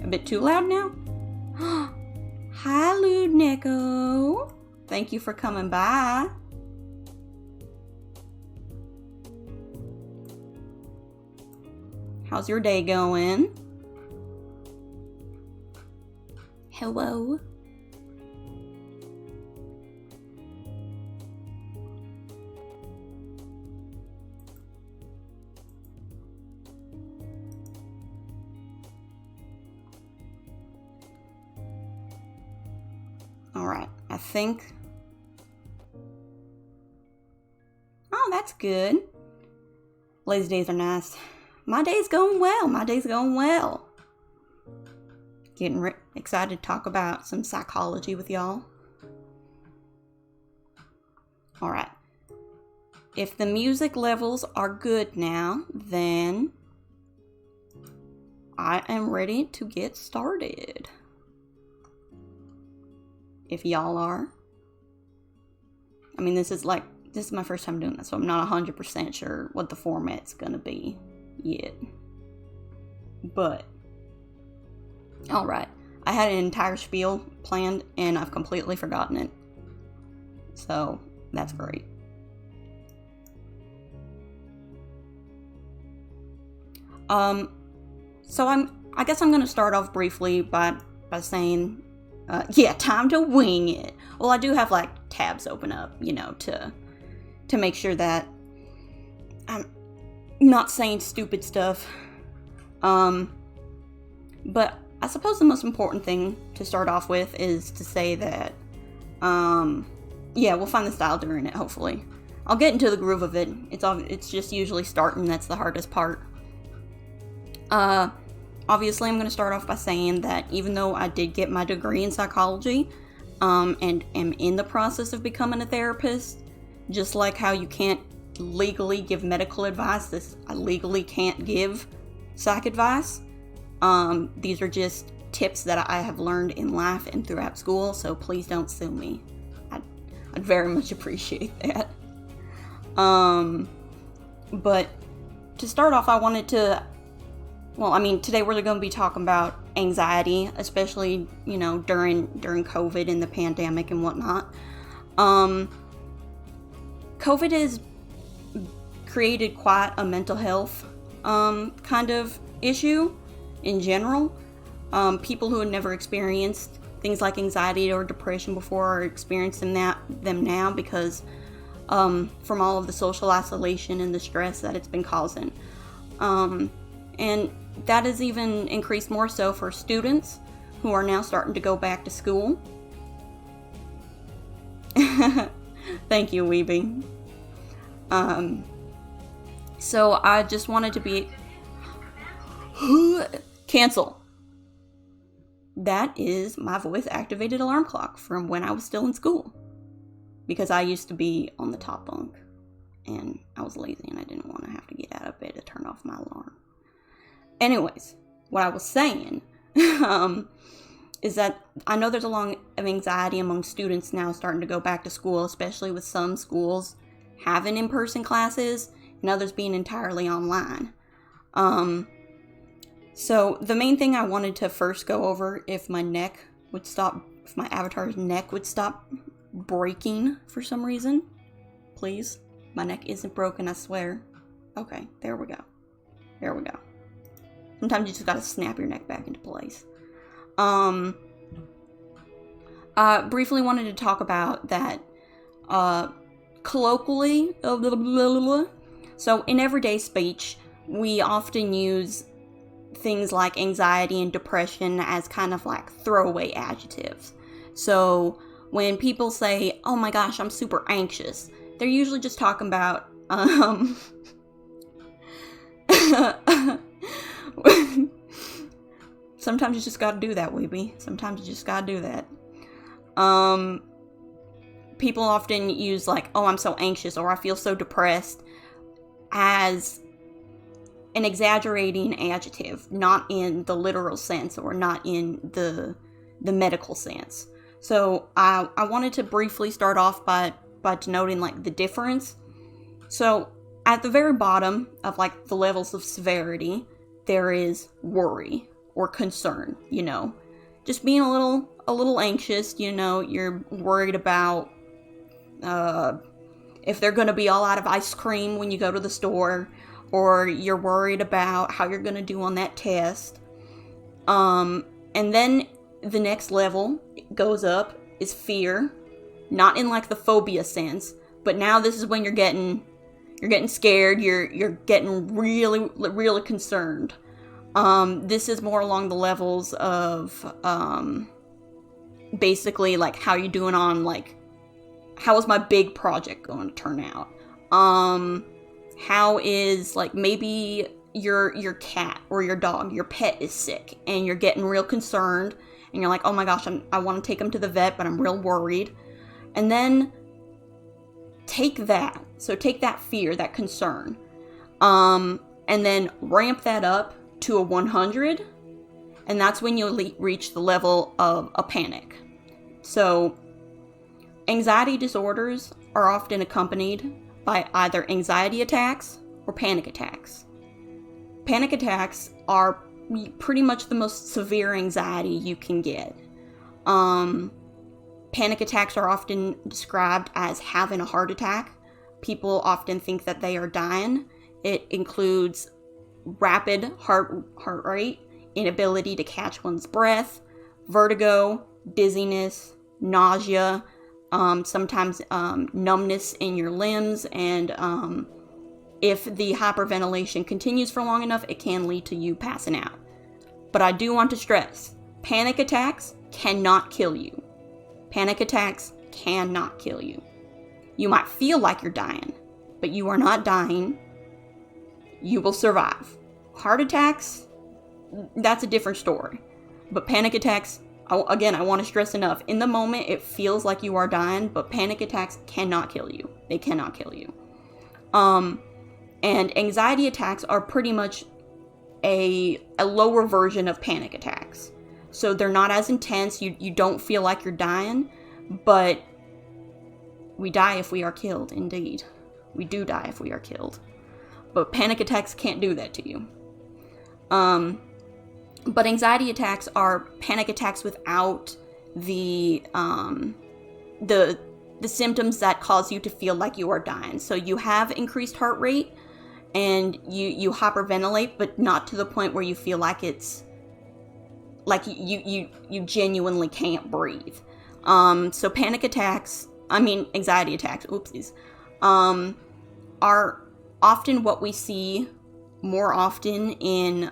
A bit too loud now? Hi, 𝒮𝓬𝓬𝒾𝒷𝓒e. Thank you for coming by. How's your day going? Hello? Alright, I think... Oh, that's good. Lazy days are nice. My day's going well. Getting excited to talk about some psychology with y'all. Alright. If the music levels are good now, then I am ready to get started. If y'all are. I mean, this is my first time doing this, so I'm not 100% sure what the format's gonna be yet. But, alright. I had an entire spiel planned, and I've completely forgotten it. So, that's great. So I guess I'm gonna start off briefly by saying, time to wing it. Well, I do have like tabs open up, to make sure that I'm not saying stupid stuff. But I suppose the most important thing to start off with is to say that, we'll find the style during it, hopefully. I'll get into the groove of it. It's just usually starting that's the hardest part. Obviously, I'm going to start off by saying that even though I did get my degree in psychology, and am in the process of becoming a therapist, just like how you can't legally give medical advice, I legally can't give psych advice. These are just tips that I have learned in life and throughout school, so please don't sue me. I'd very much appreciate that. But to start off, I wanted to... today we're going to be talking about anxiety, especially, during COVID and the pandemic and whatnot. COVID has created quite a mental health kind of issue in general. People who had never experienced things like anxiety or depression before are experiencing them now because from all of the social isolation and the stress that it's been causing. And that has even increased more so for students who are now starting to go back to school. Thank you, Weeby. So I just wanted to be... Cancel. That is my voice-activated alarm clock from when I was still in school. Because I used to be on the top bunk. And I was lazy and I didn't want to have to get out of bed to turn off my alarm. Anyways, what I was saying is that I know there's a lot of anxiety among students now starting to go back to school, especially with some schools having in-person classes and others being entirely online. So the main thing I wanted to first go over, if my avatar's neck would stop breaking for some reason. Please. My neck isn't broken, I swear. Okay, there we go. Sometimes you just gotta snap your neck back into place. Briefly wanted to talk about that, colloquially, so in everyday speech, we often use things like anxiety and depression as kind of like throwaway adjectives. So when people say, oh my gosh, I'm super anxious, they're usually just talking about, sometimes you just gotta do that, Weeby. Sometimes you just gotta do that. People often use like, oh, I'm so anxious, or I feel so depressed, as an exaggerating adjective, not in the literal sense, or not in the medical sense. So I wanted to briefly start off by denoting like the difference. So at the very bottom of like the levels of severity, there is worry. or concern, just being a little anxious, you're worried about if they're going to be all out of ice cream when you go to the store, or you're worried about how you're going to do on that test. And then the next level goes up is fear, not in like the phobia sense, but now this is when you're getting scared, you're getting really, really concerned. This is more along the levels of basically like how you doing on like, how is my big project going to turn out? How is like maybe your cat or your dog, your pet is sick and you're getting real concerned and you're like, oh my gosh, I want to take him to the vet, but I'm real worried. And then take that fear, that concern, and then ramp that up to a 100, and that's when you'll reach the level of a panic. So anxiety disorders are often accompanied by either anxiety attacks or panic attacks. Panic attacks are pretty much the most severe anxiety you can get. Panic attacks are often described as having a heart attack. People often think that they are dying. It includes rapid heart rate, inability to catch one's breath, vertigo, dizziness, nausea, sometimes numbness in your limbs, and if the hyperventilation continues for long enough, it can lead to you passing out. But I do want to stress, panic attacks cannot kill you. Panic attacks cannot kill you. You might feel like you're dying, but you are not dying. You will survive. Heart attacks, that's a different story. But panic attacks, again, I want to stress enough. In the moment, it feels like you are dying, but panic attacks cannot kill you. They cannot kill you. And anxiety attacks are pretty much a lower version of panic attacks. So they're not as intense. You don't feel like you're dying, but we die if we are killed, indeed. We do die if we are killed. But panic attacks can't do that to you. But anxiety attacks are panic attacks without the symptoms that cause you to feel like you are dying. So you have increased heart rate and you hyperventilate, but not to the point where you feel like it's like you genuinely can't breathe. So anxiety attacks, oopsies, are often what we see more often in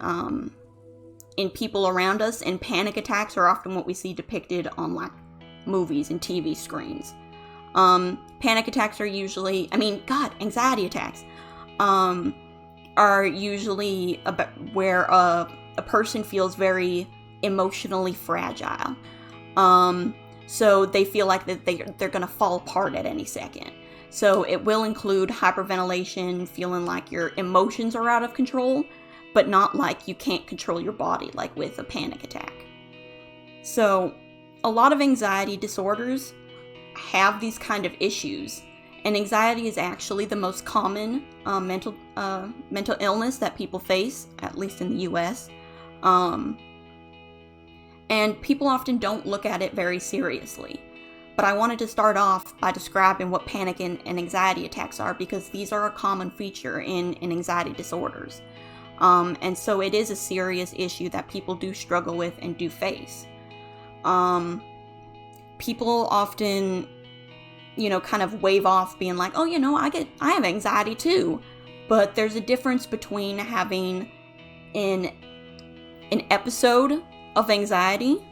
people around us, and panic attacks are often what we see depicted on like movies and TV screens. Panic attacks are usually, anxiety attacks are usually about where a person feels very emotionally fragile. So they feel like that they're going to fall apart at any second. So it will include hyperventilation, feeling like your emotions are out of control, but not like you can't control your body like with a panic attack. So a lot of anxiety disorders have these kind of issues, and anxiety is actually the most common mental illness that people face, at least in the US. And people often don't look at it very seriously. But I wanted to start off by describing what panic and anxiety attacks are, because these are a common feature in anxiety disorders. And so it is a serious issue that people do struggle with and do face. People often, kind of wave off being like, I have anxiety too. But there's a difference between having an episode of anxiety,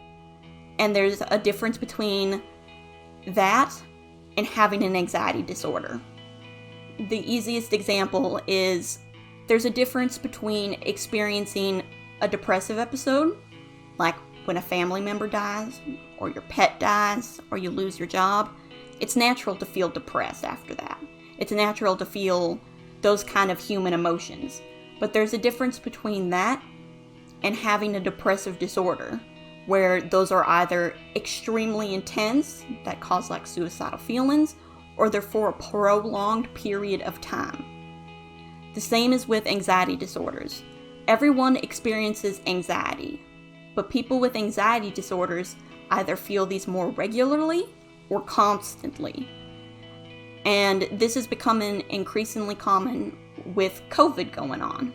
and there's a difference between that and having an anxiety disorder. The easiest example is there's a difference between experiencing a depressive episode, like when a family member dies, or your pet dies, or you lose your job. It's natural to feel depressed after that. It's natural to feel those kind of human emotions. But there's a difference between that and having a depressive disorder, where those are either extremely intense, that cause like suicidal feelings, or they're for a prolonged period of time. The same is with anxiety disorders. Everyone experiences anxiety, But people with anxiety disorders either feel these more regularly or constantly. And this is becoming increasingly common with COVID going on.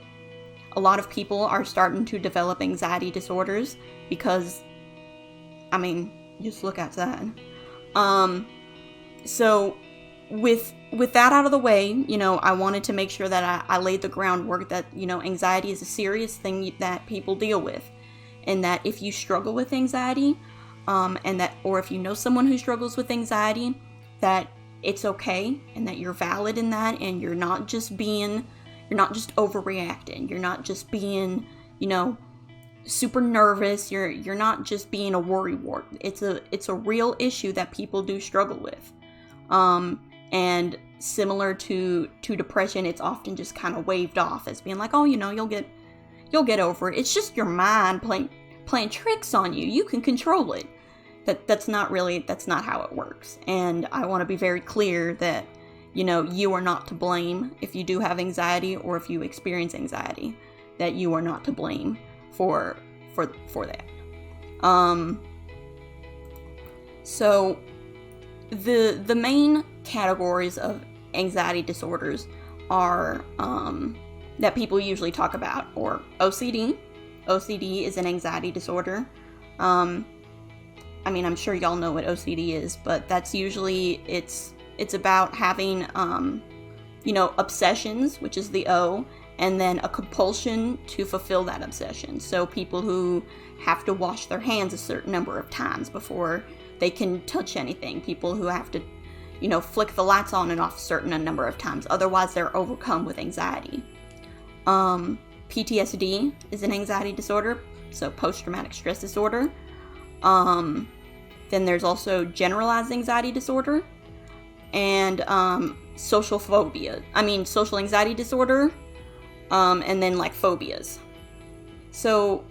A lot of people are starting to develop anxiety disorders because, I mean, just look outside. So with that out of the way, you know, I wanted to make sure that I laid the groundwork that, you know, anxiety is a serious thing that people deal with. And that if you struggle with anxiety, or if you know someone who struggles with anxiety, that it's okay and that you're valid in that, and you're not just overreacting. You're not just being, you know, super nervous. You're not just being a worrywart. It's a real issue that people do struggle with. And similar to depression, it's often just kind of waved off as being like, oh, you know, you'll get over it. It's just your mind playing tricks on you. You can control it. That's not how it works. And I want to be very clear that, you know, you are not to blame if you do have anxiety or if you experience anxiety, that you are not to blame for that. So the main categories of anxiety disorders are that people usually talk about, or OCD. OCD is an anxiety disorder. I mean, I'm sure y'all know what OCD is, but that's usually, it's about having, you know, obsessions, which is the O, and then a compulsion to fulfill that obsession. So people who have to wash their hands a certain number of times before they can touch anything. People who have to, you know, flick the lights on and off a certain number of times. Otherwise, they're overcome with anxiety. PTSD is an anxiety disorder, so post-traumatic stress disorder. Then there's also generalized anxiety disorder and social anxiety disorder, and then like phobias. So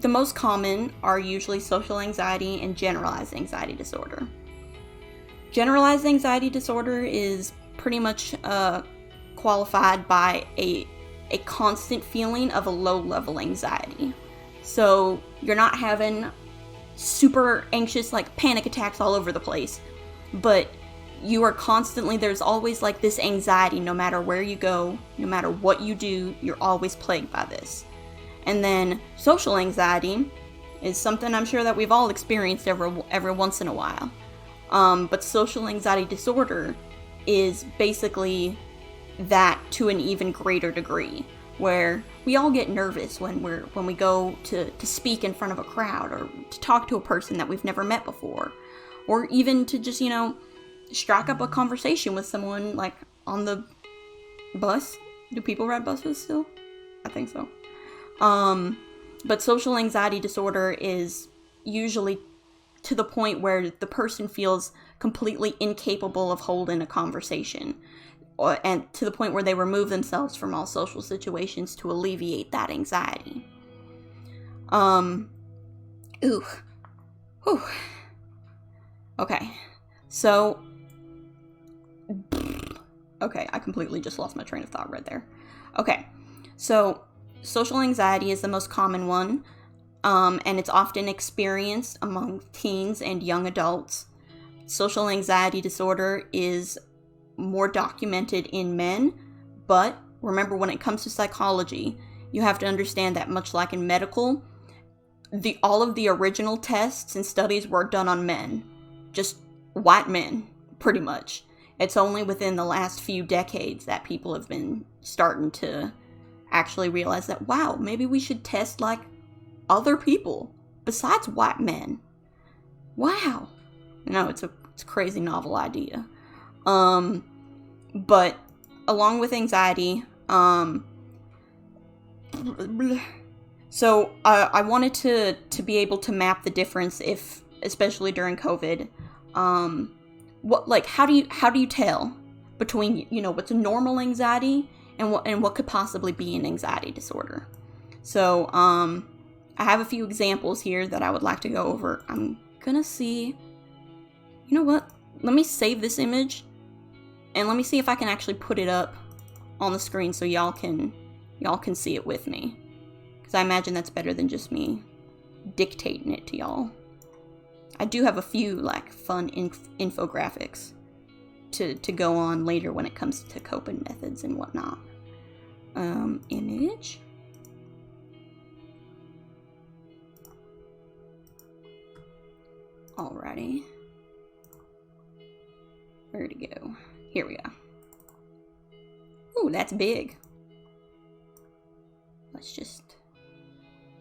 the most common are usually social anxiety and generalized anxiety disorder. Generalized anxiety disorder is pretty much qualified by a constant feeling of a low-level anxiety. So you're not having super anxious, like panic attacks all over the place, but you are constantly, there's always like this anxiety no matter where you go, no matter what you do, you're always plagued by this. And then social anxiety is something I'm sure that we've all experienced every once in a while. But social anxiety disorder is basically that to an even greater degree, where we all get nervous when we go to speak in front of a crowd, or to talk to a person that we've never met before, or even to just, you know, strike up a conversation with someone, like on the bus. Do people ride buses still? I think so. But social anxiety disorder is usually to the point where the person feels completely incapable of holding a conversation, and to the point where they remove themselves from all social situations to alleviate that anxiety. Okay, so, I completely just lost my train of thought right there. Okay, so social anxiety is the most common one, and it's often experienced among teens and young adults. Social anxiety disorder is more documented in men, but remember, when it comes to psychology, you have to understand that much like in medical, all of the original tests and studies were done on men, just white men, pretty much. It's only within the last few decades that people have been starting to actually realize that, wow, maybe we should test like other people besides white men. Wow. No, it's a crazy novel idea. But along with anxiety, so I wanted to be able to map the difference, especially during COVID, how do you tell between, you know, what's a normal anxiety and what could possibly be an anxiety disorder? So, I have a few examples here that I would like to go over. I'm gonna see, you know what? Let me save this image, and let me see if I can actually put it up on the screen so y'all can see it with me. Because I imagine that's better than just me dictating it to y'all. I do have a few like fun infographics to go on later when it comes to coping methods and whatnot. Image. Alrighty. Where'd it go? Here we go. Ooh, that's big. Let's just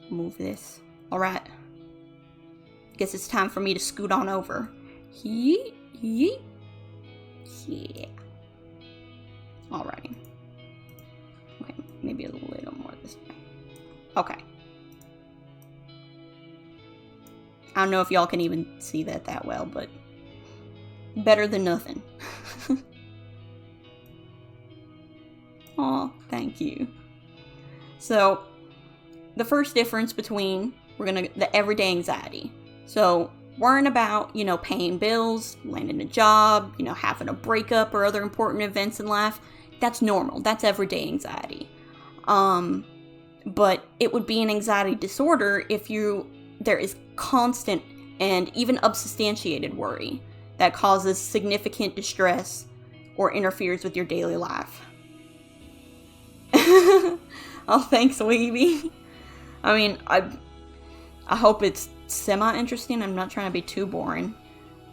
move this. Alright. Guess it's time for me to scoot on over. Yeet, yeet. Yeah. Alrighty. Okay, maybe a little more this way. Okay. I don't know if y'all can even see that well, but better than nothing. Aw, thank you. So, the first difference between the everyday anxiety. So, worrying about, paying bills, landing a job, having a breakup or other important events in life, that's normal. That's everyday anxiety. But it would be an anxiety disorder if there is constant and even unsubstantiated worry that causes significant distress or interferes with your daily life. Oh, thanks, Weeby. I mean, I hope it's semi-interesting. I'm not trying to be too boring.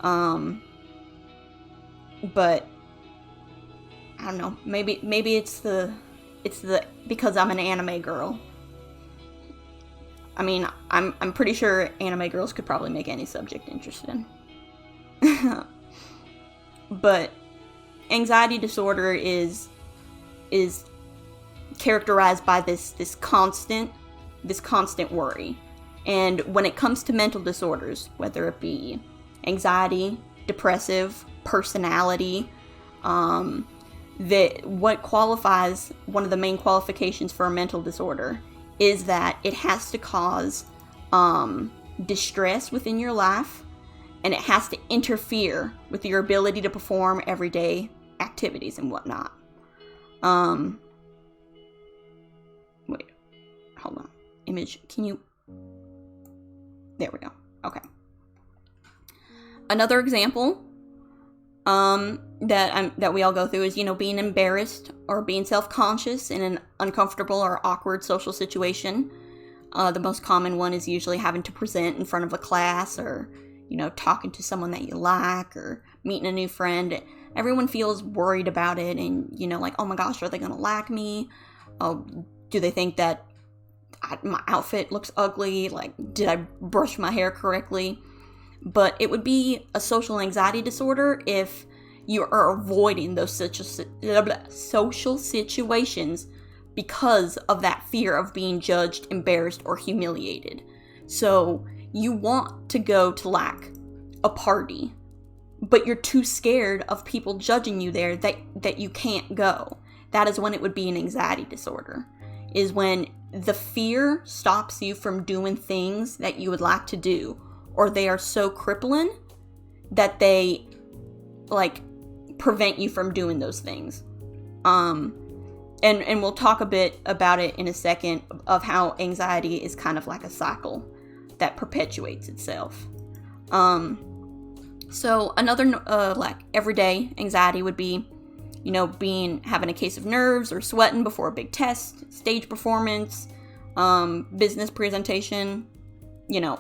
But I don't know. Maybe it's the because I'm an anime girl. I mean, I'm pretty sure anime girls could probably make any subject interesting. But anxiety disorder is characterized by this constant worry. And when it comes to mental disorders, whether it be anxiety, depressive, personality, what qualifies, one of the main qualifications for a mental disorder is that it has to cause distress within your life, and it has to interfere with your ability to perform everyday activities and whatnot. Wait, hold on. Image, can you... There we go. Okay. Another example that we all go through is, being embarrassed or being self-conscious in an uncomfortable or awkward social situation. The most common one is usually having to present in front of a class, or, talking to someone that you like, or meeting a new friend. Everyone feels worried about it, and, like, oh my gosh, are they going to like me? Oh, do they think that my outfit looks ugly? Like, did I brush my hair correctly? But it would be a social anxiety disorder if you are avoiding those social situations because of that fear of being judged, embarrassed, or humiliated. So you want to go to like a party, but you're too scared of people judging you there that you can't go. That is when it would be an anxiety disorder, is when the fear stops you from doing things that you would like to do, or they are so crippling that they like prevent you from doing those things. And we'll talk a bit about it in a second, of how anxiety is kind of like a cycle that perpetuates itself. So another like everyday anxiety would be, having a case of nerves or sweating before a big test, stage performance, business presentation,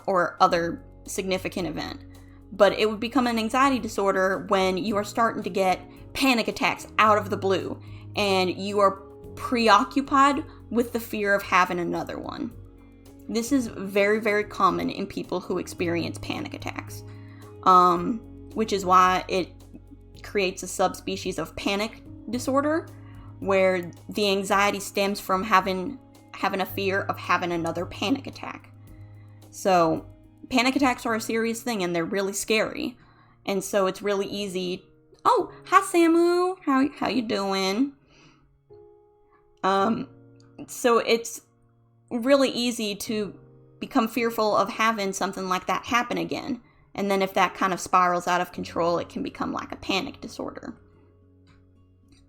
or other significant event. But it would become an anxiety disorder when you are starting to get panic attacks out of the blue, and you are preoccupied with the fear of having another one. This is very, very common in people who experience panic attacks, which is why it creates a subspecies of panic disorder, where the anxiety stems from having a fear of having another panic attack. So panic attacks are a serious thing, and they're really scary. And so it's really easy. Oh, hi Samu. How you doing? So it's really easy to become fearful of having something like that happen again. And then if that kind of spirals out of control, it can become like a panic disorder.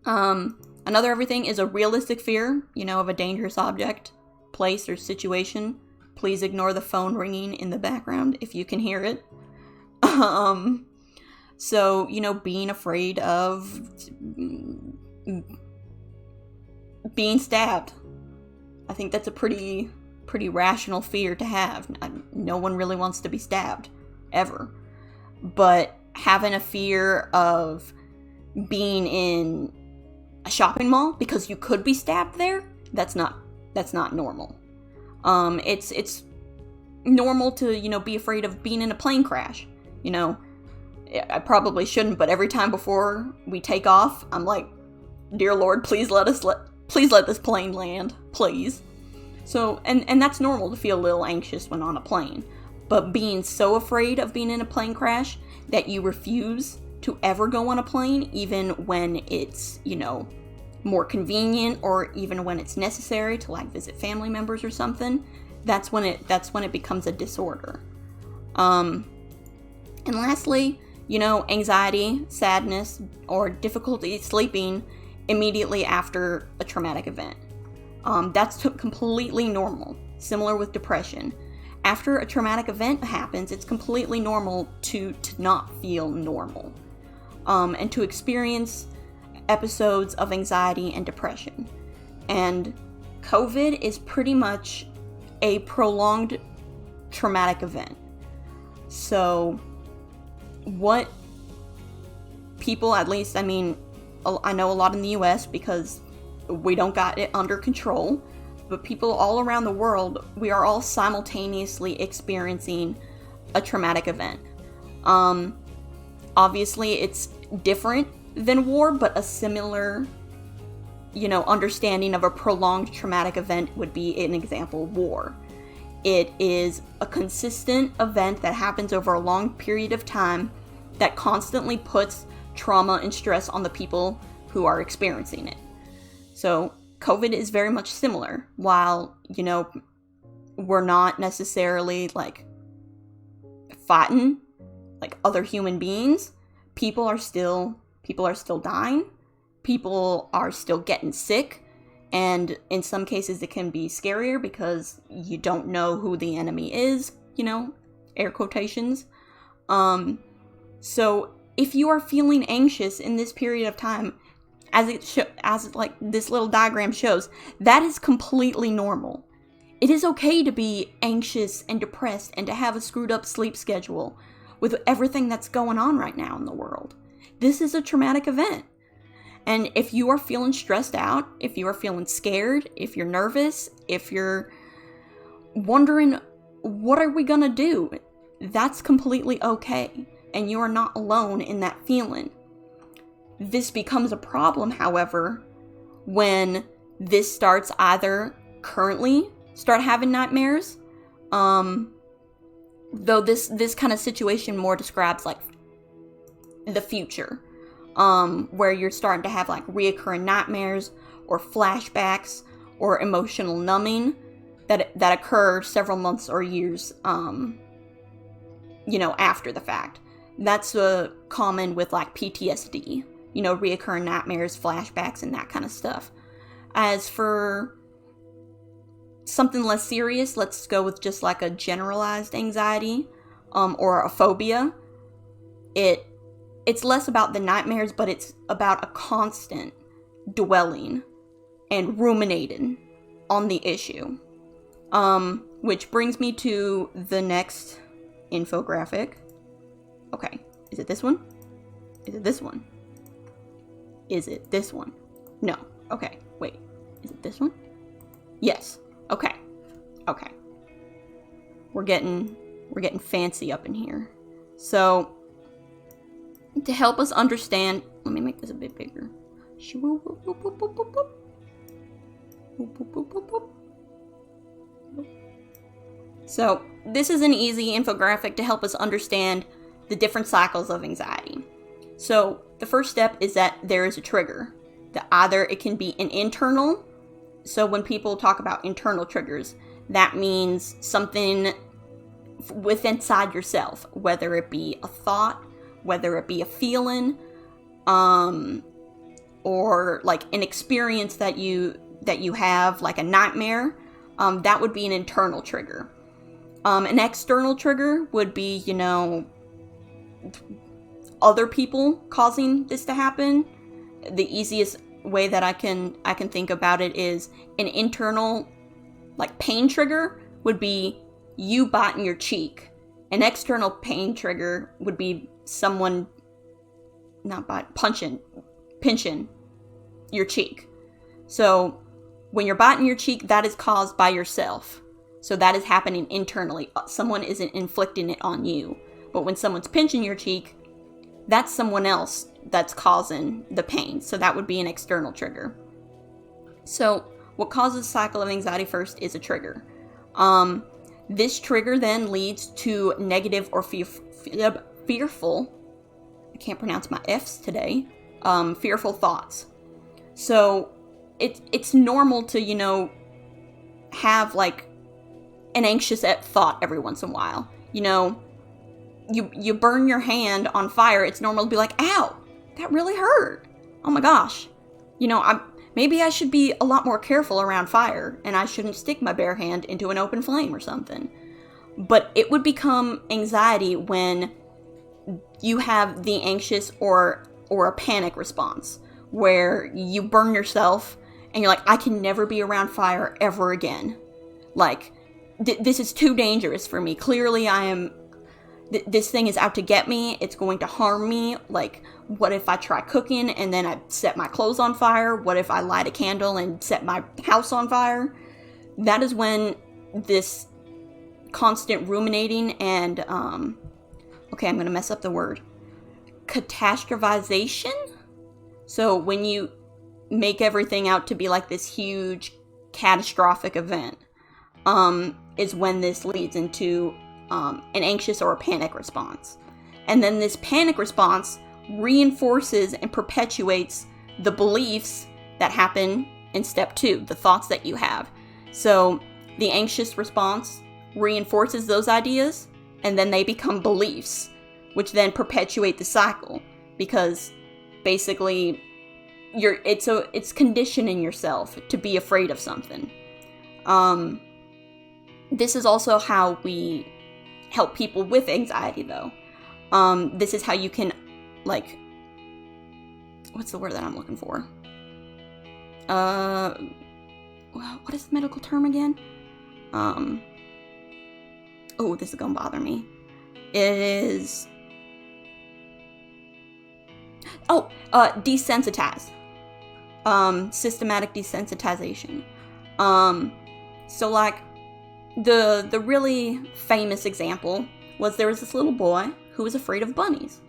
Another everything is a realistic fear, of a dangerous object, place, or situation, Please ignore the phone ringing in the background if you can hear it. So, being afraid of being stabbed. I think that's a pretty rational fear to have. No one really wants to be stabbed, ever. But having a fear of being in a shopping mall because you could be stabbed there, that's not normal. It's normal to, be afraid of being in a plane crash. I probably shouldn't, but every time before we take off, I'm like, dear Lord, please let this plane land, please. So, and that's normal to feel a little anxious when on a plane. But being so afraid of being in a plane crash that you refuse to ever go on a plane, even when it's, more convenient, or even when it's necessary to visit family members or something, that's when it becomes a disorder. And lastly, anxiety, sadness, or difficulty sleeping immediately after a traumatic event. That's completely normal, similar with depression. After a traumatic event happens, it's completely normal to not feel normal, and to experience episodes of anxiety and depression. And COVID is pretty much a prolonged traumatic event. So what people, at least, I know a lot in the US because we don't got it under control, but people all around the world, we are all simultaneously experiencing a traumatic event. Obviously it's different than war, but a similar, understanding of a prolonged traumatic event would be an example: war. It is a consistent event that happens over a long period of time that constantly puts trauma and stress on the people who are experiencing it. So COVID is very much similar. While, we're not necessarily fighting other human beings, people are still dying. People are still getting sick. And in some cases it can be scarier because you don't know who the enemy is, air quotations. So if you are feeling anxious in this period of time, as this little diagram shows, that is completely normal. It is okay to be anxious and depressed and to have a screwed up sleep schedule with everything that's going on right now in the world. This is a traumatic event. And if you are feeling stressed out, if you are feeling scared, if you're nervous, if you're wondering, what are we gonna do? That's completely okay. And you are not alone in that feeling. This becomes a problem, however, when this starts either currently start having nightmares, though this kind of situation more describes the future, where you're starting to have reoccurring nightmares or flashbacks or emotional numbing that occur several months or years, after the fact. That's common with PTSD, reoccurring nightmares, flashbacks, and that kind of stuff. As for something less serious, let's go with just a generalized anxiety, or a phobia. It's less about the nightmares, but it's about a constant dwelling and ruminating on the issue. Which brings me to the next infographic. Okay, is it this one? Is it this one? Is it this one? No. Okay, wait. Is it this one? Yes. Okay. Okay. We're getting fancy up in here. So, to help us understand, let me make this a bit bigger. So, this is an easy infographic to help us understand the different cycles of anxiety. So, the first step is that there is a trigger. That either it can be an internal, so when people talk about internal triggers, that means something within inside yourself, whether it be a thought, whether it be a feeling, or an experience that you have, a nightmare, that would be an internal trigger. An external trigger would be, other people causing this to happen. The easiest way that I can think about it is an internal, like, pain trigger would be you biting your cheek. An external pain trigger would be someone pinching your cheek. So when you're biting your cheek, that is caused by yourself. So that is happening internally. Someone isn't inflicting it on you. But when someone's pinching your cheek, that's someone else that's causing the pain. So that would be an external trigger. So what causes a cycle of anxiety first is a trigger. This trigger then leads to negative or fearful, I can't pronounce my F's today, fearful thoughts. So it's normal to, have like an anxious thought every once in a while. You burn your hand on fire, it's normal to be like, ow, that really hurt. Oh my gosh. Maybe I should be a lot more careful around fire, and I shouldn't stick my bare hand into an open flame or something. But it would become anxiety when you have the anxious or a panic response, where you burn yourself, and you're like, I can never be around fire ever again. Like, this is too dangerous for me. Clearly I am... this thing is out to get me. It's going to harm me. Like, what if I try cooking and then I set my clothes on fire? What if I light a candle and set my house on fire? That is when this constant ruminating and, okay, I'm going to mess up the word. Catastrophization? So when you make everything out to be like this huge catastrophic event, is when this leads into an anxious or a panic response. And then this panic response reinforces and perpetuates the beliefs that happen in step 2, the thoughts that you have. So the anxious response reinforces those ideas, and then they become beliefs, which then perpetuate the cycle, because basically it's conditioning yourself to be afraid of something. This is also how we help people with anxiety, though. This is how you can, like, what's the word that I'm looking for? What is the medical term again? Oh, this is gonna bother me. It is, desensitize. Systematic desensitization. So, like, the really famous example was there was this little boy who was afraid of bunnies.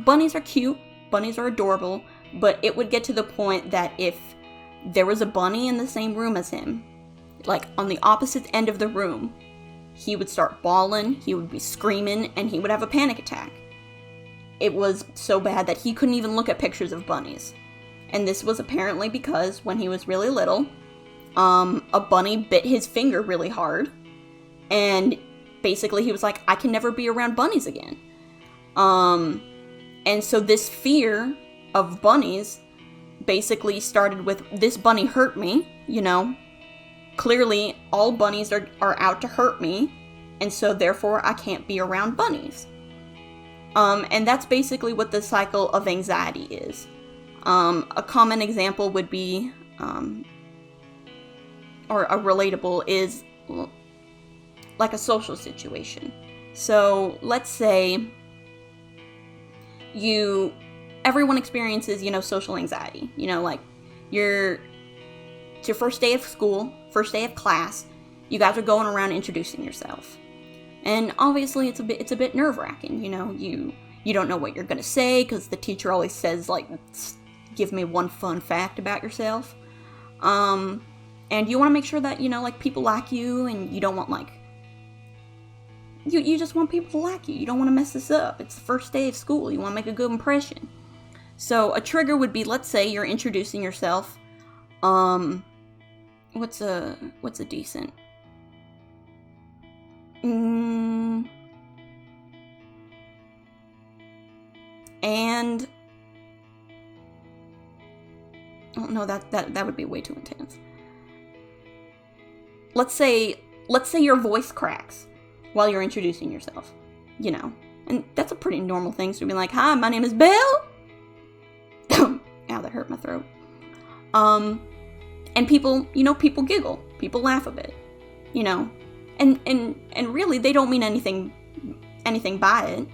Bunnies are cute, bunnies are adorable, but it would get to the point that if there was a bunny in the same room as him, like on the opposite end of the room, he would start bawling, he would be screaming, and he would have a panic attack. It was so bad that he couldn't even look at pictures of bunnies. And this was apparently because when he was really little, a bunny bit his finger really hard, and basically he was like, I can never be around bunnies again. And so this fear of bunnies basically started with, this bunny hurt me, clearly all bunnies are out to hurt me, and so therefore I can't be around bunnies. And that's basically what the cycle of anxiety is. A common example would be, or a relatable is like a social situation. So let's say everyone experiences, social anxiety. Like it's your first day of school, first day of class. You guys are going around introducing yourself. And obviously it's a bit nerve-wracking, you don't know what you're going to say because the teacher always says, like, give me one fun fact about yourself. And you want to make sure that, like, people like you, and you don't want, like, you just want people to like you. You don't want to mess this up. It's the first day of school. You want to make a good impression. So a trigger would be, let's say you're introducing yourself. What's a decent? And oh no, that would be way too intense. Let's say let's say your voice cracks while you're introducing yourself, and that's a pretty normal thing. So be like, hi, my name is Bill. Ow, that hurt my throat. And people giggle, people laugh a bit, and really they don't mean anything by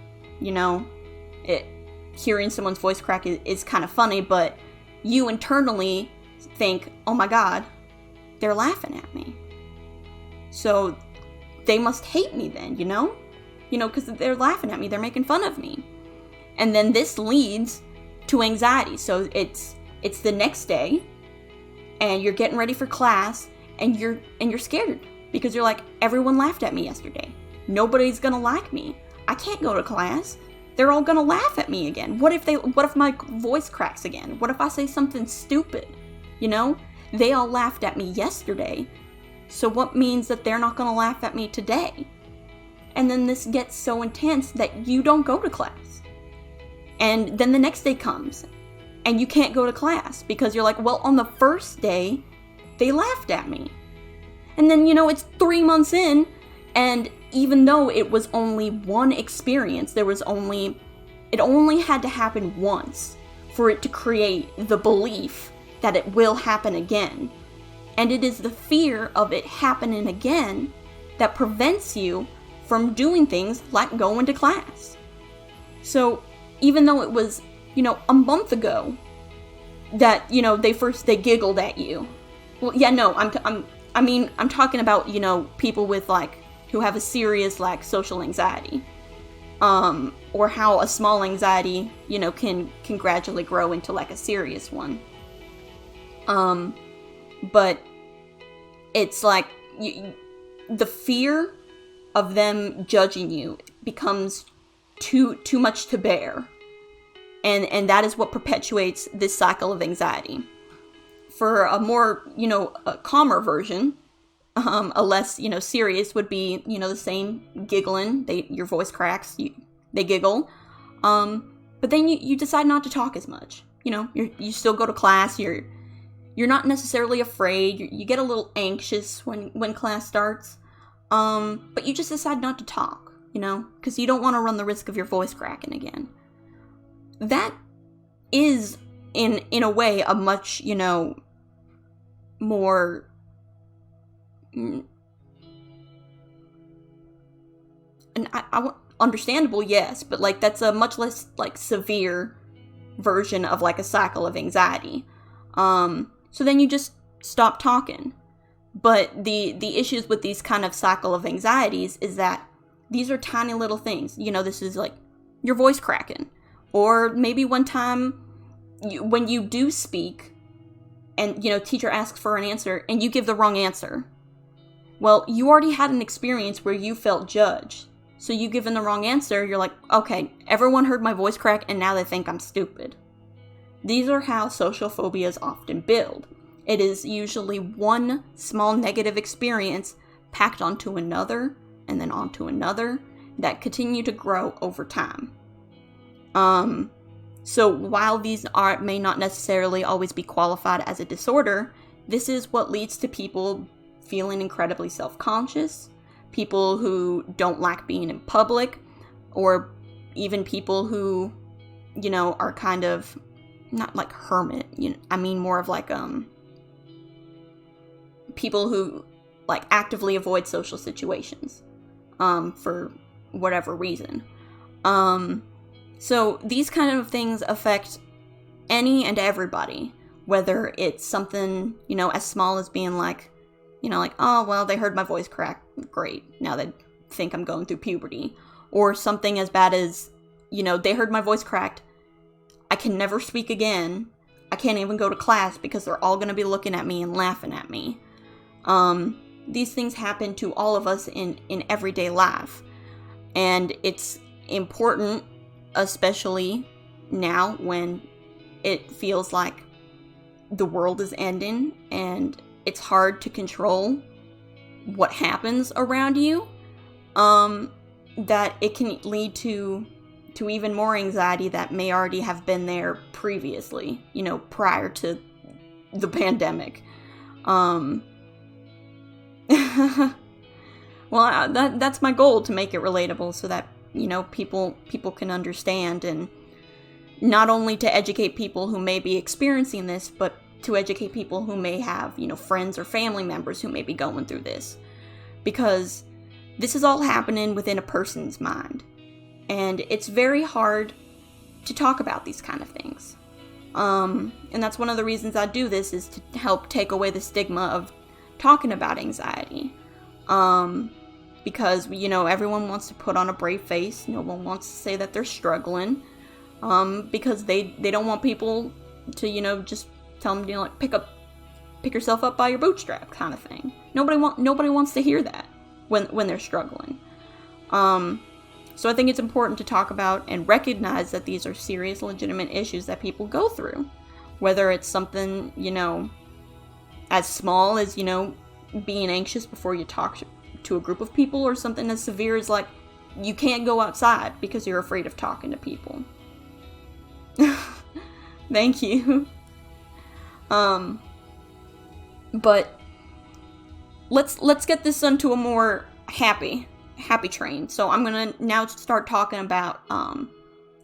it. Hearing someone's voice crack is kind of funny, but you internally think, oh my God, they're laughing at me. So they must hate me then, because they're laughing at me, they're making fun of me. And then this leads to anxiety. So it's the next day, and you're getting ready for class, and you're scared because you're like, everyone laughed at me yesterday. Nobody's gonna like me. I can't go to class. They're all gonna laugh at me again. What if my voice cracks again? What if I say something stupid? They all laughed at me yesterday. So what means that they're not gonna laugh at me today? And then this gets so intense that you don't go to class. And then the next day comes, and you can't go to class because you're like, well, on the first day, they laughed at me. And then, it's 3 months in, and even though it was only one experience, it only had to happen once for it to create the belief that it will happen again. And it is the fear of it happening again that prevents you from doing things like going to class. So even though it was, a month ago that, they giggled at you. Well, yeah, no, I'm talking about, people with who have a serious social anxiety. Or how a small anxiety, can gradually grow into a serious one. But it's the fear of them judging you becomes too much to bear. And that is what perpetuates this cycle of anxiety. For a more, a calmer version, a less, serious would be, the same giggling. Your voice cracks, they giggle. But then you decide not to talk as much. You still go to class. You're not necessarily afraid. You get a little anxious when class starts. But you just decide not to talk, because you don't want to run the risk of your voice cracking again. That is, in a way, a much, more and I understandable, yes, but that's a much less severe version of a cycle of anxiety. So then you just stop talking. But the issues with these kind of cycle of anxieties is that these are tiny little things. This is your voice cracking, or maybe one time when you do speak and teacher asks for an answer and you give the wrong answer. Well, you already had an experience where you felt judged. So you given the wrong answer, you're like, okay, everyone heard my voice crack and now they think I'm stupid. These are how social phobias often build. It is usually one small negative experience packed onto another and then onto another that continue to grow over time. So while these may not necessarily always be qualified as a disorder, this is what leads to people feeling incredibly self-conscious, people who don't like being in public, or even people who, are kind of not hermit, I mean more of people who actively avoid social situations, for whatever reason. So these kind of things affect any and everybody, whether it's something, as small as being oh, well, they heard my voice crack. Great. Now they think I'm going through puberty. Or something as bad as, they heard my voice cracked. I can never speak again. I can't even go to class because they're all going to be looking at me and laughing at me. These things happen to all of us in everyday life. And it's important, especially now when it feels like the world is ending and it's hard to control what happens around you, that it can lead to even more anxiety that may already have been there previously, prior to the pandemic. Well, that's my goal, to make it relatable so that, people can understand, and not only to educate people who may be experiencing this, but to educate people who may have, friends or family members who may be going through this. Because this is all happening within a person's mind. And it's very hard to talk about these kind of things. And that's one of the reasons I do this, is to help take away the stigma of talking about anxiety. Because, everyone wants to put on a brave face. No one wants to say that they're struggling. Because they don't want people to, just tell them, like, pick yourself up by your bootstrap kind of thing. Nobody wants to hear that when they're struggling. So I think it's important to talk about and recognize that these are serious, legitimate issues that people go through. Whether it's something, as small as, being anxious before you talk to a group of people, or something as severe as, like, you can't go outside because you're afraid of talking to people. Thank you. But let's get this onto a more happy train. So I'm gonna now start talking about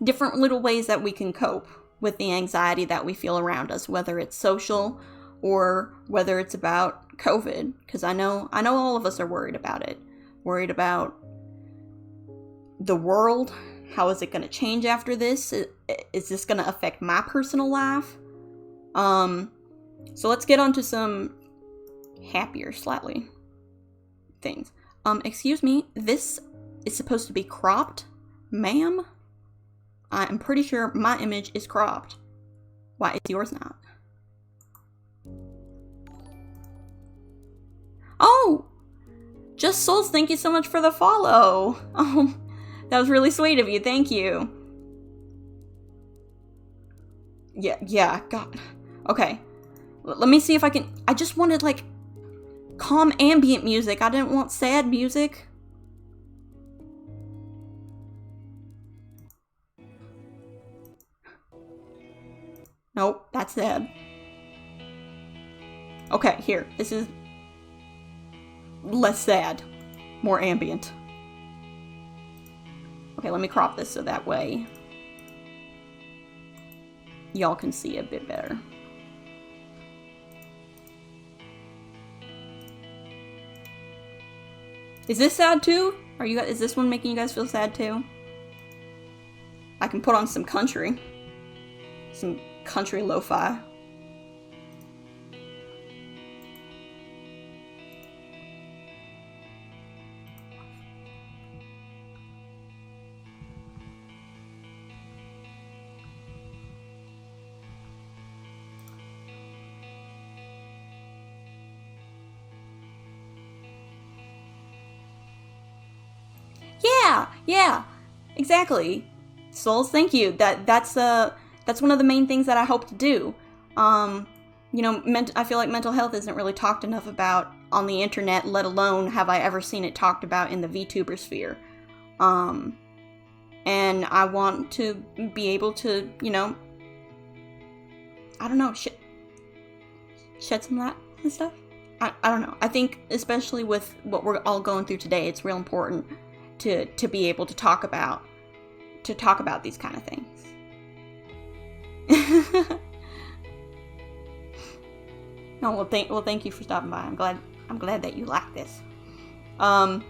different little ways that we can cope with the anxiety that we feel around us, whether it's social or whether it's about COVID, because I know all of us are worried about it. Worried about the world. How is it going to change after this? Is this going to affect my personal life? So let's get on to some happier, slightly things. Excuse me, this is supposed to be cropped, ma'am? I'm pretty sure my image is cropped. Why is yours not? Oh! Just Souls, thank you so much for the follow. Oh, that was really sweet of you. Thank you. Yeah, God. Okay. Let me see if I can... I just wanted, like, calm ambient music. I didn't want sad music. Nope, that's sad. Okay, here. This is less sad. More ambient. Okay, let me crop this so that way y'all can see a bit better. Is this sad too? Is this one making you guys feel sad too? I can put on some country. Some country lo-fi. Yeah, exactly. Souls, thank you. That's one of the main things that I hope to do. I feel like mental health isn't really talked enough about on the internet, let alone have I ever seen it talked about in the Vtuber sphere. And I want to be able to, I don't know, shed some light and stuff. I don't know. I think especially with what we're all going through today, it's real important to be able to talk about these kind of things. Thank you for stopping by. I'm glad that you like this. Well,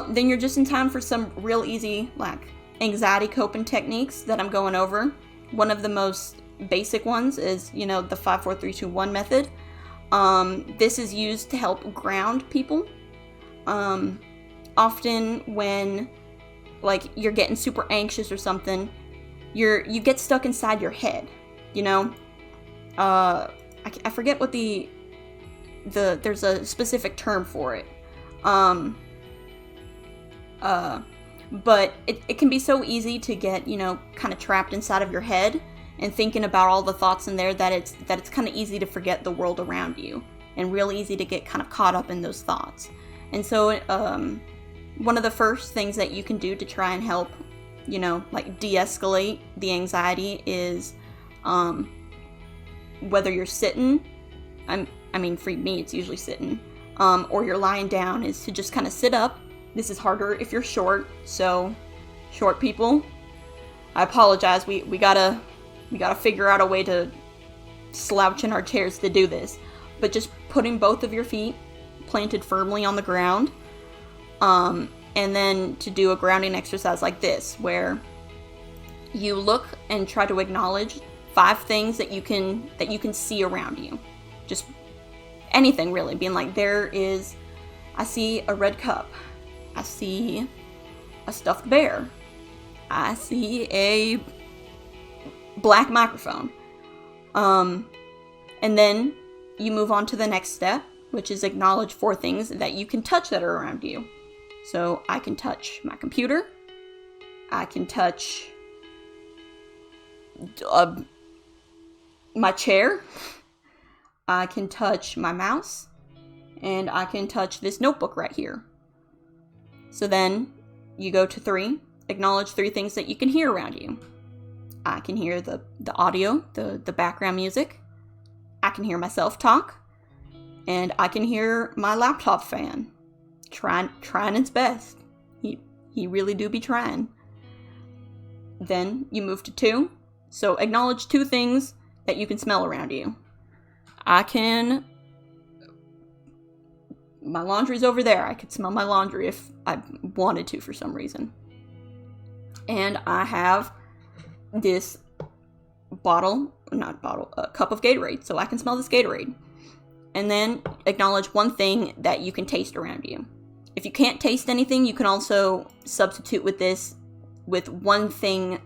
then you're just in time for some real easy, like, anxiety coping techniques that I'm going over. One of the most basic ones is, the 5-4-3-2-1 method. This is used to help ground people. Often when, like, you're getting super anxious or something, you get stuck inside your head, I forget what there's a specific term for it. But it can be so easy to get, kind of trapped inside of your head and thinking about all the thoughts in there that it's kind of easy to forget the world around you, and real easy to get kind of caught up in those thoughts. And so, one of the first things that you can do to try and help, like, de-escalate the anxiety is, whether you're sitting, for me, it's usually sitting, or you're lying down, is to just kind of sit up. This is harder if you're short, so short people, I apologize. We gotta figure out a way to slouch in our chairs to do this. But just putting both of your feet planted firmly on the ground, and then to do a grounding exercise like this, where you look and try to acknowledge 5 things that you can see around you. Just anything really, being like, I see a red cup, I see a stuffed bear, I see a black microphone. And then you move on to the next step, which is acknowledge 4 things that you can touch that are around you. So I can touch my computer, I can touch my chair, I can touch my mouse, and I can touch this notebook right here. So then you go to 3, acknowledge 3 things that you can hear around you. I can hear the audio, the background music, I can hear myself talk, and I can hear my laptop fan trying its best. He really do be trying. Then you move to 2. So acknowledge 2 things that you can smell around you. My laundry's over there. I could smell my laundry if I wanted to for some reason. And I have this cup of Gatorade, so I can smell this Gatorade. And then acknowledge 1 thing that you can taste around you. If you can't taste anything, you can also substitute with 1 thing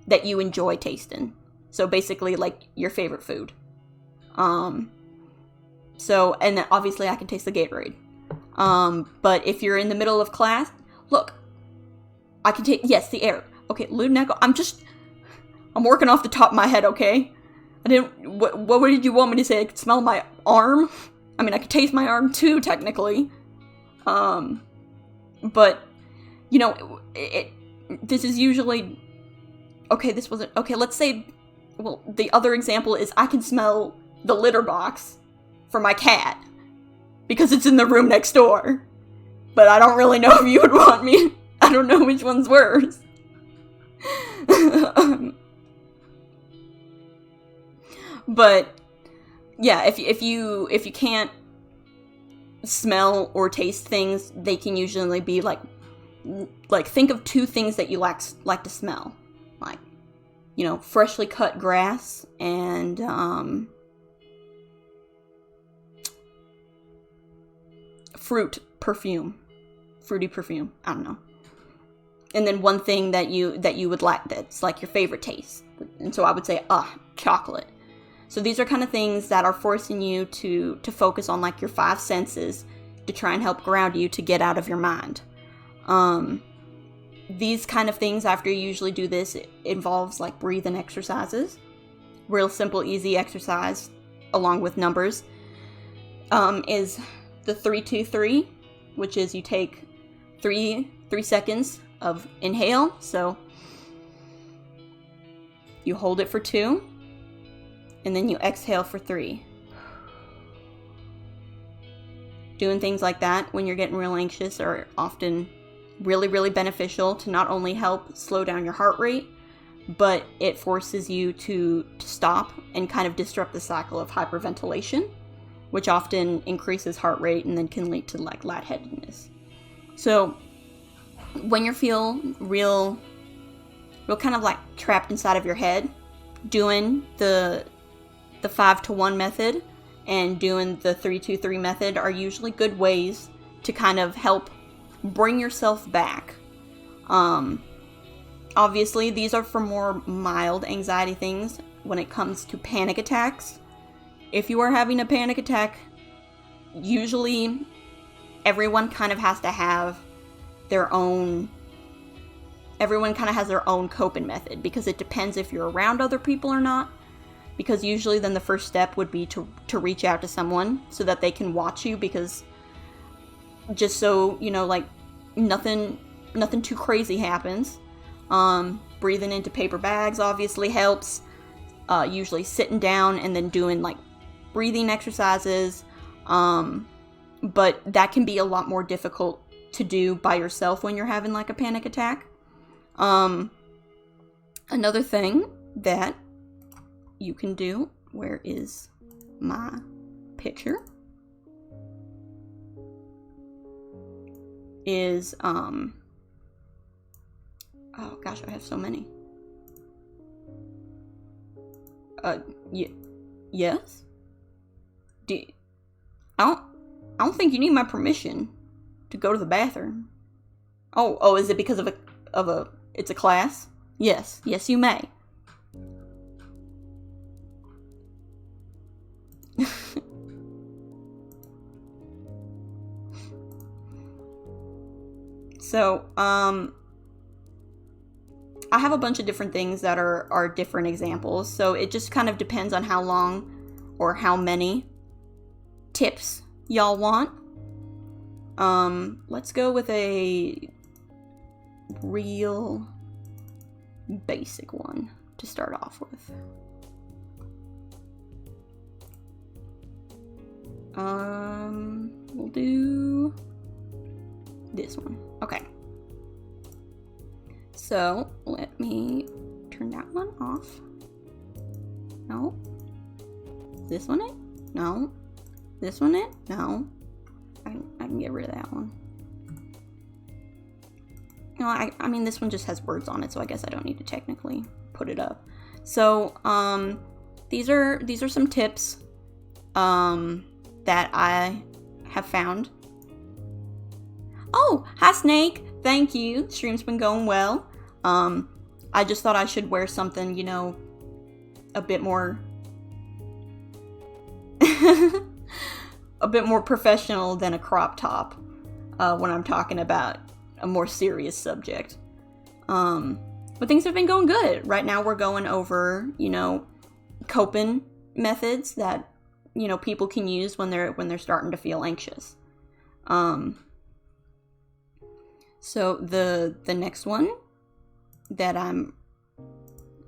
that you enjoy tasting. So basically, like, your favorite food. And then obviously I can taste the Gatorade. But if you're in the middle of class, look, I can take, yes, the air. Okay, 𝒮𝓬𝓬𝓲𝓪𝓵𝓼, I'm working off the top of my head, okay? What did you want me to say? I could smell my arm? I mean, I could taste my arm too, technically. But, this is usually, let's say, well, the other example is I can smell the litter box for my cat, because it's in the room next door. But I don't really know if you would want me, I don't know which one's worse. But yeah, if you can't smell or taste things, they can usually be like think of 2 things that you like to smell, like, freshly cut grass and fruity perfume. I don't know. And then 1 thing that you would like, that's like your favorite taste. And so I would say, chocolate. So these are kind of things that are forcing you to focus on, like, your 5 senses to try and help ground you to get out of your mind. These kind of things, after you usually do this, it involves, like, breathing exercises. Real simple, easy exercise, along with numbers, is the 3-2-3, which is you take 3 seconds of inhale. So you hold it for 2, and then you exhale for 3. Doing things like that when you're getting real anxious are often really, really beneficial to not only help slow down your heart rate, but it forces you to stop and kind of disrupt the cycle of hyperventilation, which often increases heart rate and then can lead to, like, lightheadedness. So when you feel real kind of like trapped inside of your head, doing the 5-to-1 method and doing the 3-2-3 method are usually good ways to kind of help bring yourself back. Obviously, these are for more mild anxiety things. When it comes to panic attacks, if you are having a panic attack, usually everyone kind of has their own coping method, because it depends if you're around other people or not. Because usually then the first step would be to reach out to someone so that they can watch you, because just so, like, nothing too crazy happens. Breathing into paper bags obviously helps. Usually sitting down and then doing, like, breathing exercises. but that can be a lot more difficult to do by yourself when you're having like a panic attack. Another thing that you can do, where is my picture, is, oh gosh, I have so many. Yes? I don't think you need my permission to go to the bathroom. Oh, is it because of it's a class? Yes, you may. So, I have a bunch of different things that are different examples. So it just kind of depends on how long or how many tips y'all want. Let's go with a real basic one to start off with. We'll do this one. Okay. So let me turn that one off. No. This one it? No. This one it? No. I can get rid of that one. No, I mean, this one just has words on it, so I guess I don't need to technically put it up. So, these are some tips, that I have found. Oh, hi Snake! Thank you. Stream's been going well. I just thought I should wear something, you know, a bit more a bit more professional than a crop top when I'm talking about a more serious subject. But things have been going good. Right now we're going over, you know, coping methods that, you know, people can use when they're starting to feel anxious. So the next one that I'm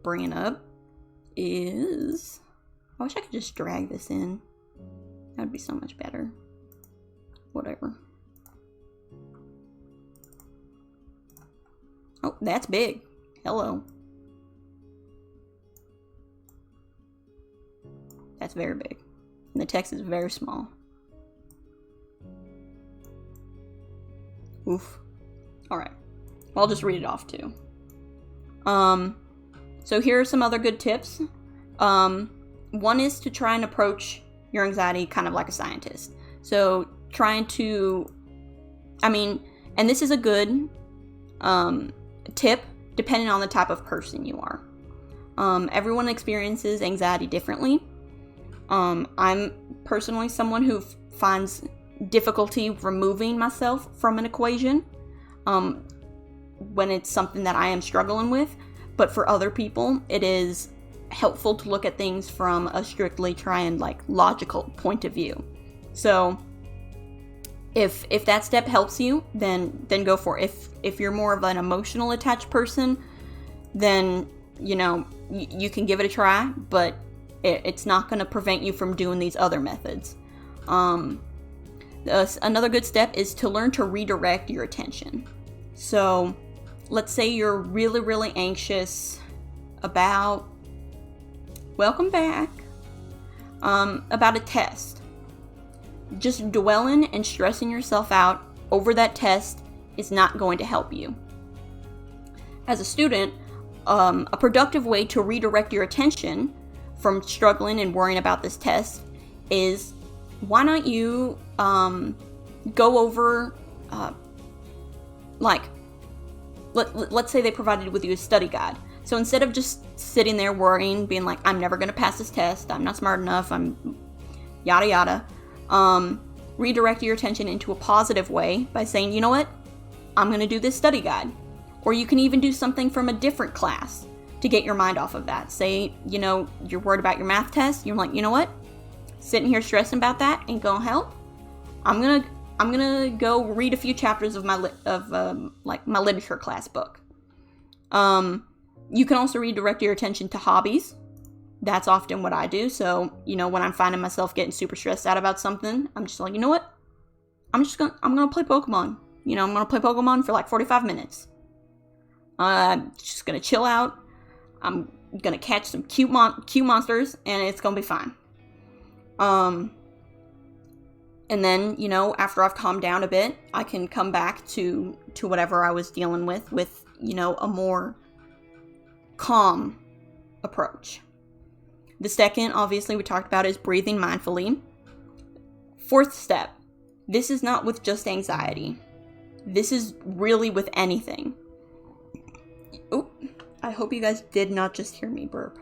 bringing up is, I wish I could just drag this in. That would be so much better. Whatever. Oh, that's big. Hello. That's very big. And the text is very small. Oof. Alright. Well, I'll just read it off too. So here are some other good tips. One is to try and approach your anxiety kind of like a scientist. So trying to, and this is a good tip depending on the type of person you are. Everyone experiences anxiety differently. I'm personally someone who finds difficulty removing myself from an equation when it's something that I am struggling with. But for other people, it is helpful to look at things from a strictly logical point of view. So if that step helps you, then go for it. If you're more of an emotional attached person, then, you know, you can give it a try, but it's not going to prevent you from doing these other methods. Another good step is to learn to redirect your attention. So let's say you're really, really anxious about, welcome back, about a test. Just dwelling and stressing yourself out over that test is not going to help you. As a student, a productive way to redirect your attention from struggling and worrying about this test is, why not you go over, let's say they provided with you a study guide. So instead of just sitting there worrying, being like, I'm never going to pass this test, I'm not smart enough, I'm yada yada, redirect your attention into a positive way by saying, you know what, I'm going to do this study guide. Or you can even do something from a different class to get your mind off of that. Say, you know, you're worried about your math test, you're like, you know what, sitting here stressing about that ain't gonna help. I'm gonna go read a few chapters of my literature class book. You can also redirect your attention to hobbies. That's often what I do. So, you know, when I'm finding myself getting super stressed out about something, I'm just like, you know what? I'm gonna play Pokemon. You know, I'm gonna play Pokemon for like 45 minutes. I'm just gonna chill out. I'm gonna catch some cute monsters, and it's gonna be fine. And then, you know, after I've calmed down a bit, I can come back to whatever I was dealing with, you know, a more calm approach. The second, obviously, we talked about is breathing mindfully. Fourth step, this is not with just anxiety. This is really with anything. Oh, I hope you guys did not just hear me burp.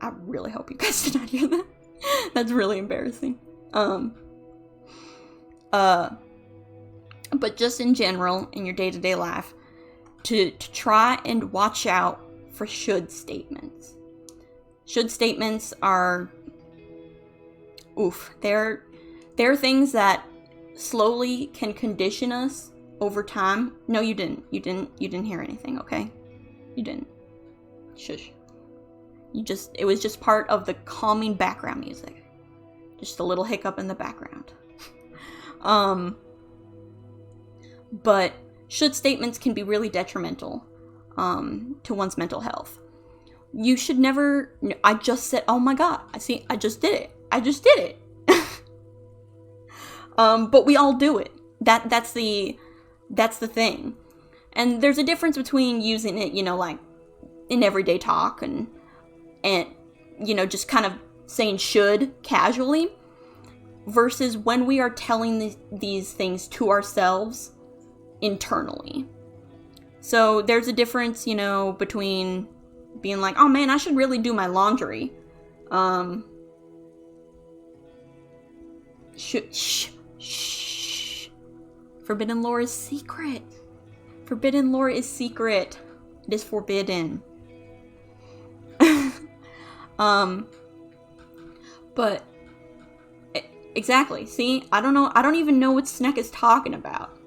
I really hope you guys did not hear that. That's really embarrassing. But just in general, in your day-to-day life, to try and watch out for should statements. Should statements are, they're things that slowly can condition us over time. No, you didn't hear anything, okay? You didn't. Shush. It was just part of the calming background music. Just a little hiccup in the background. But should statements can be really detrimental to one's mental health. You should never, I just said, oh my god, I just did it. But we all do it. That's the thing. And there's a difference between using it, you know, like in everyday talk and you know, just kind of saying should casually, versus when we are telling these things to ourselves internally. So there's a difference, you know, between being like, oh man, I should really do my laundry. Shh. Forbidden lore is secret. Forbidden lore is secret. It is forbidden. But exactly. See, I don't know. I don't even know what Sneck is talking about.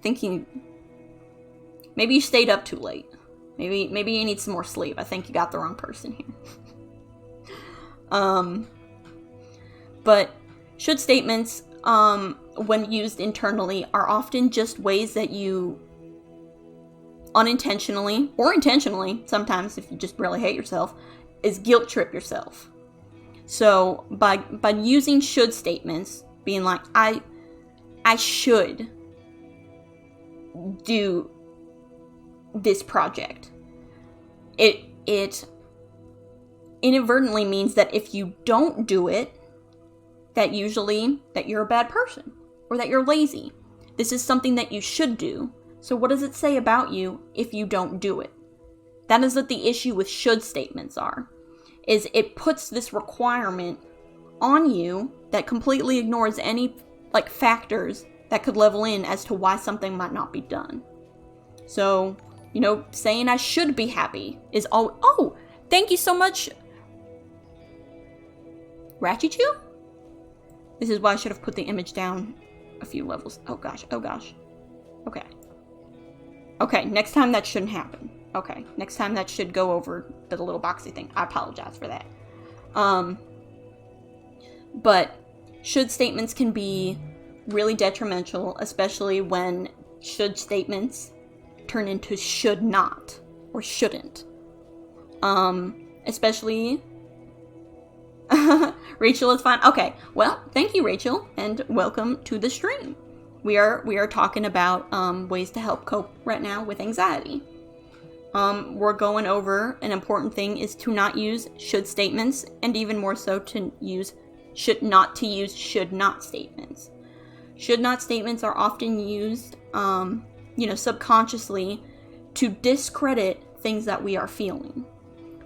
Thinking maybe you stayed up too late. Maybe you need some more sleep. I think you got the wrong person here. But should statements, when used internally, are often just ways that you unintentionally or intentionally, sometimes if you just really hate yourself, is guilt trip yourself. So by using should statements, being like, I should do this project, it inadvertently means that if you don't do it, that usually that you're a bad person or that you're lazy. This is something that you should do. So what does it say about you if you don't do it? That is what the issue with should statements are. Is it puts this requirement on you that completely ignores any like factors that could level in as to why something might not be done. So, you know, saying I should be happy is all. Oh, thank you so much, Ratchichu? This is why I should have put the image down a few levels. Oh gosh. Okay, next time that shouldn't happen. Okay, next time that should go over the little boxy thing. I apologize for that. But should statements can be really detrimental, especially when should statements turn into should not or shouldn't. Especially Rachel is fine. Okay, well, thank you, Rachel, and welcome to the stream. We are talking about ways to help cope right now with anxiety. We're going over an important thing is to not use should statements, and even more so to use should not statements. Should not statements are often used, subconsciously to discredit things that we are feeling.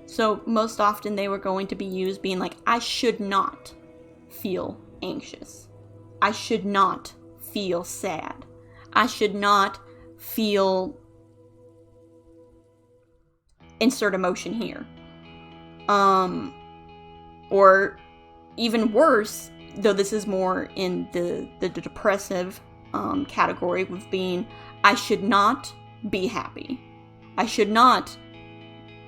So most often they were going to be used being like, I should not feel anxious. I should not feel sad. I should not feel insert emotion here. Or even worse, though this is more in the depressive category, with being, I should not be happy. I should not,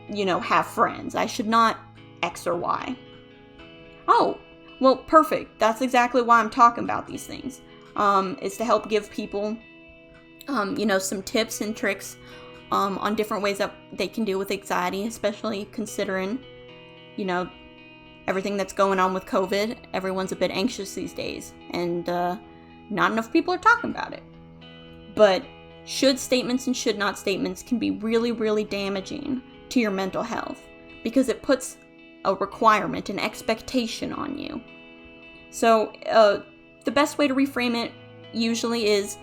have friends. I should not X or Y. Oh, well, perfect. That's exactly why I'm talking about these things. is to help give people, some tips and tricks on different ways that they can deal with anxiety, especially considering, everything that's going on with COVID. Everyone's a bit anxious these days, and not enough people are talking about it. But should statements and should not statements can be really, really damaging to your mental health, because it puts a requirement, an expectation on you. So the best way to reframe it usually is,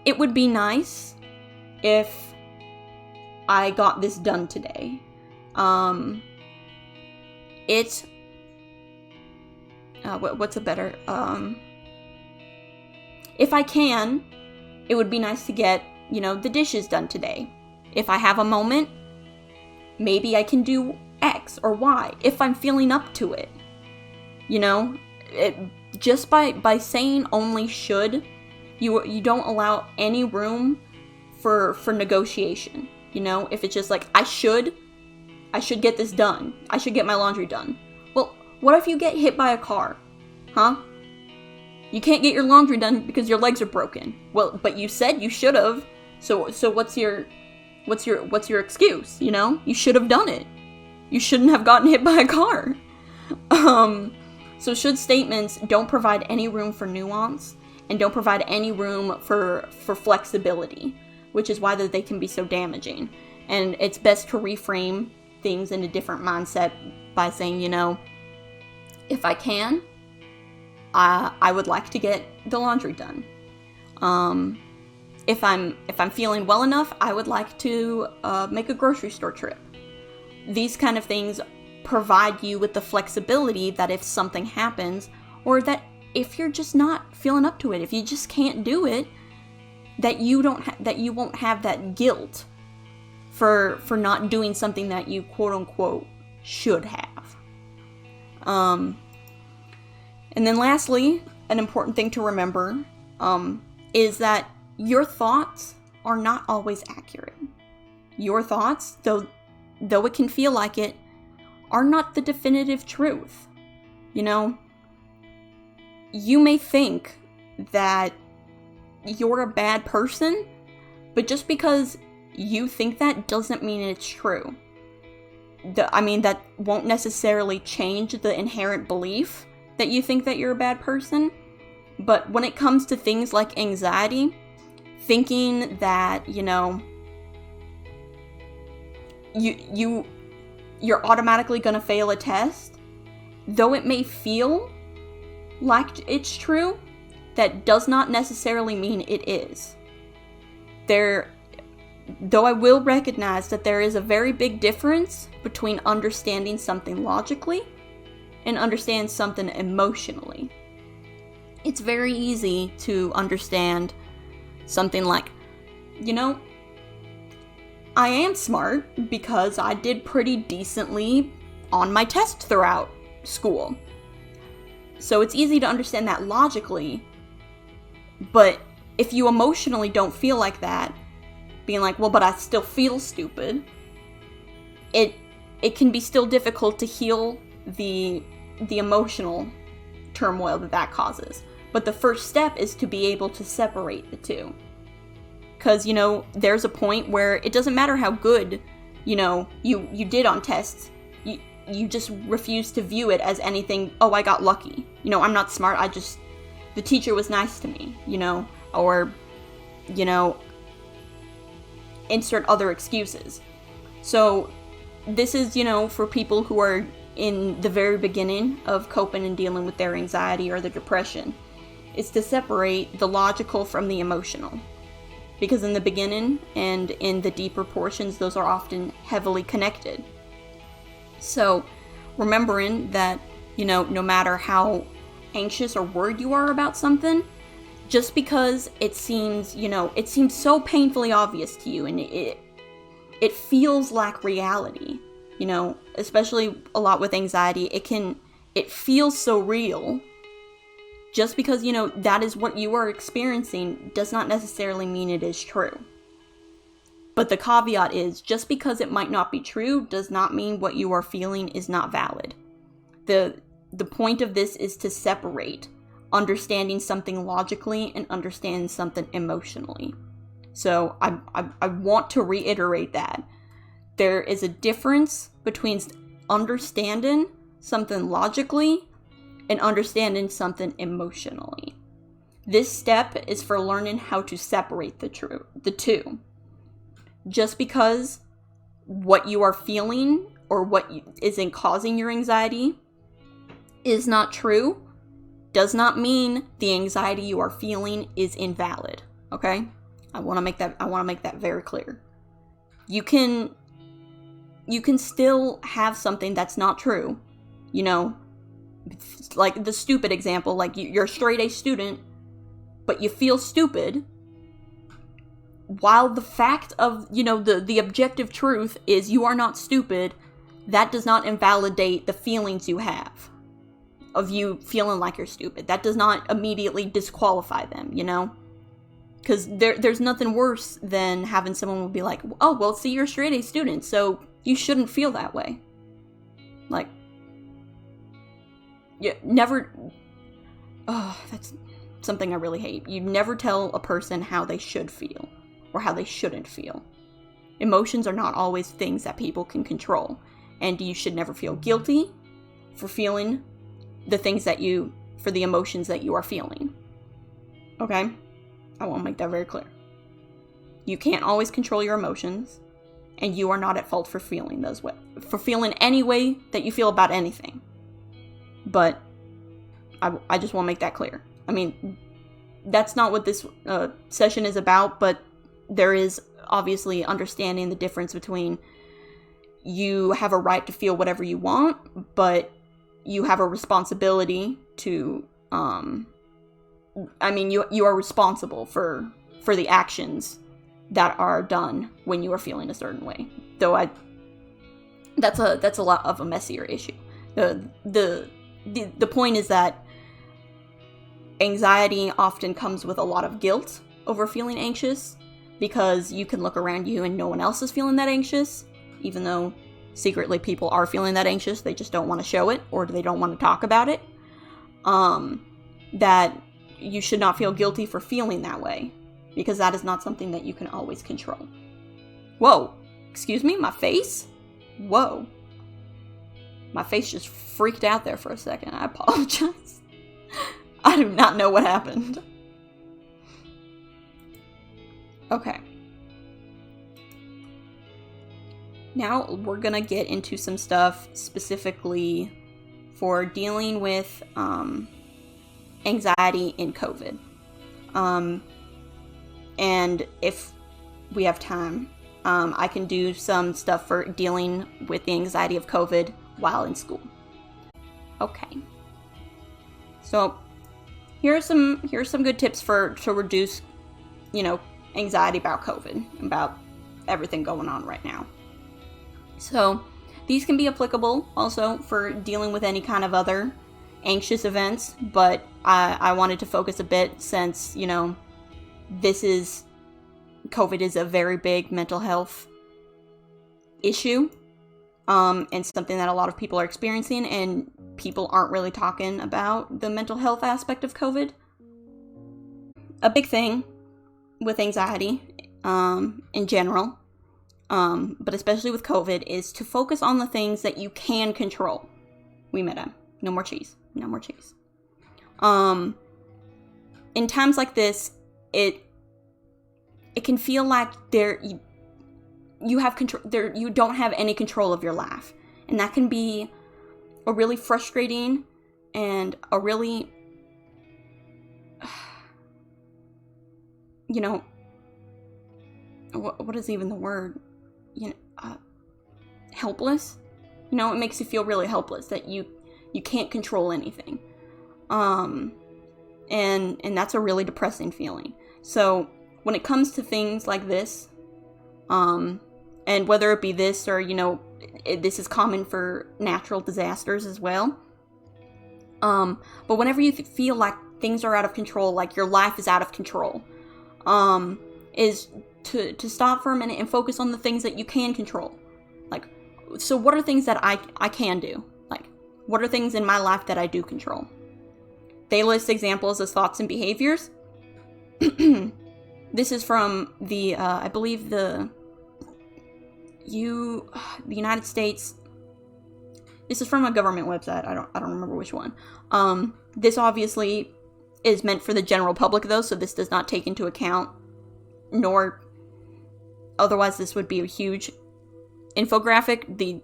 it would be nice if I got this done today. What's a better, if I can, it would be nice to get, the dishes done today. If I have a moment, maybe I can do X or Y if I'm feeling up to it. Just by saying only should, you don't allow any room for negotiation. If it's just like, I should get this done. I should get my laundry done. Well, what if you get hit by a car? Huh? You can't get your laundry done because your legs are broken. Well, but you said you should have. So what's your excuse? You should have done it. You shouldn't have gotten hit by a car. So should statements don't provide any room for nuance and don't provide any room for flexibility, which is why they can be so damaging. And it's best to reframe things in a different mindset by saying, if I can, I would like to get the laundry done. If I'm feeling well enough, I would like to make a grocery store trip. These kind of things provide you with the flexibility that if something happens, or that if you're just not feeling up to it, if you just can't do it, that you won't have that guilt for not doing something that you quote unquote should have. And then lastly, an important thing to remember is that your thoughts are not always accurate. Your thoughts, though it can feel like it, are not the definitive truth. You may think that you're a bad person, but just because you think that doesn't mean it's true. That won't necessarily change the inherent belief that you think that you're a bad person. But when it comes to things like anxiety, thinking that, you're automatically going to fail a test, though it may feel like it's true, that does not necessarily mean it is. Though I will recognize that there is a very big difference between understanding something logically and understand something emotionally. It's very easy to understand something like, I am smart because I did pretty decently on my test throughout school. So it's easy to understand that logically, but if you emotionally don't feel like that, being like, well, but I still feel stupid, it can be still difficult to heal the emotional turmoil that causes. But the first step is to be able to separate the two. Because, there's a point where it doesn't matter how good, you did on tests. You just refuse to view it as anything, oh, I got lucky. I'm not smart, the teacher was nice to me, or, insert other excuses. So this is, for people who are in the very beginning of coping and dealing with their anxiety or their depression. It's to separate the logical from the emotional. Because in the beginning and in the deeper portions, those are often heavily connected. So remembering that, no matter how anxious or worried you are about something, just because it seems so painfully obvious to you and it feels like reality, especially a lot with anxiety, it feels so real. Just because, that is what you are experiencing does not necessarily mean it is true. But the caveat is, just because it might not be true does not mean what you are feeling is not valid. The point of this is to separate understanding something logically and understanding something emotionally. So I want to reiterate that. There is a difference between understanding something logically and understanding something emotionally. This step is for learning how to separate the two. Just because what you are feeling or what isn't causing your anxiety is not true does not mean the anxiety you are feeling is invalid. Okay? I want to make that very clear. You can still have something that's not true. You know, like the stupid example, like you're a straight A student, but you feel stupid, while the fact of, you know, the objective truth is you are not stupid. That does not invalidate the feelings you have of you feeling like you're stupid. That does not immediately disqualify them, you know? Because there's nothing worse than having someone be like, oh, well, see, you're a straight A student, so you shouldn't feel that way. Like, you never... Oh, that's something I really hate. You never tell a person how they should feel or how they shouldn't feel. Emotions are not always things that people can control. And you should never feel guilty for feeling for the emotions that you are feeling. Okay? I want to make that very clear. You can't always control your emotions, and you are not at fault for feeling any way that you feel about anything. But I just want to make that clear. I mean, that's not what this session is about, but there is obviously understanding the difference between you have a right to feel whatever you want, but you have a responsibility to, you are responsible for the actions that are done when you are feeling a certain way. Though that's a lot of a messier issue. The point is that anxiety often comes with a lot of guilt over feeling anxious, because you can look around you and no one else is feeling that anxious, even though secretly people are feeling that anxious. They just don't want to show it, or they don't want to talk about it. That you should not feel guilty for feeling that way, because that is not something that you can always control. Whoa, excuse me, my face? Whoa. My face just freaked out there for a second. I apologize. I do not know what happened. Okay. Now we're gonna get into some stuff specifically for dealing with anxiety in COVID. And if we have time, I can do some stuff for dealing with the anxiety of COVID while in school. Okay. So here are some good tips to reduce, anxiety about COVID, about everything going on right now. So these can be applicable also for dealing with any kind of other anxious events, but I wanted to focus a bit since, COVID is a very big mental health issue, and something that a lot of people are experiencing, and people aren't really talking about the mental health aspect of COVID. A big thing with anxiety, in general, but especially with COVID, is to focus on the things that you can control. Oui, madame. No more cheese. No more cheese. In times like this, it can feel like you have control. You don't have any control of your life, and that can be a really frustrating and a really, what is even the word? Helpless. It makes you feel really helpless that you can't control anything. And that's a really depressing feeling. So when it comes to things like this, and whether it be this or, this is common for natural disasters as well. But whenever you feel like things are out of control, like your life is out of control, is to stop for a minute and focus on the things that you can control. Like, so what are things that I can do? Like, what are things in my life that I do control? They list examples as thoughts and behaviors. This is from the, I believe the United States. This is from a government website. I don't remember which one. This obviously is meant for the general public though, so this does not take into account, nor otherwise this would be a huge infographic. The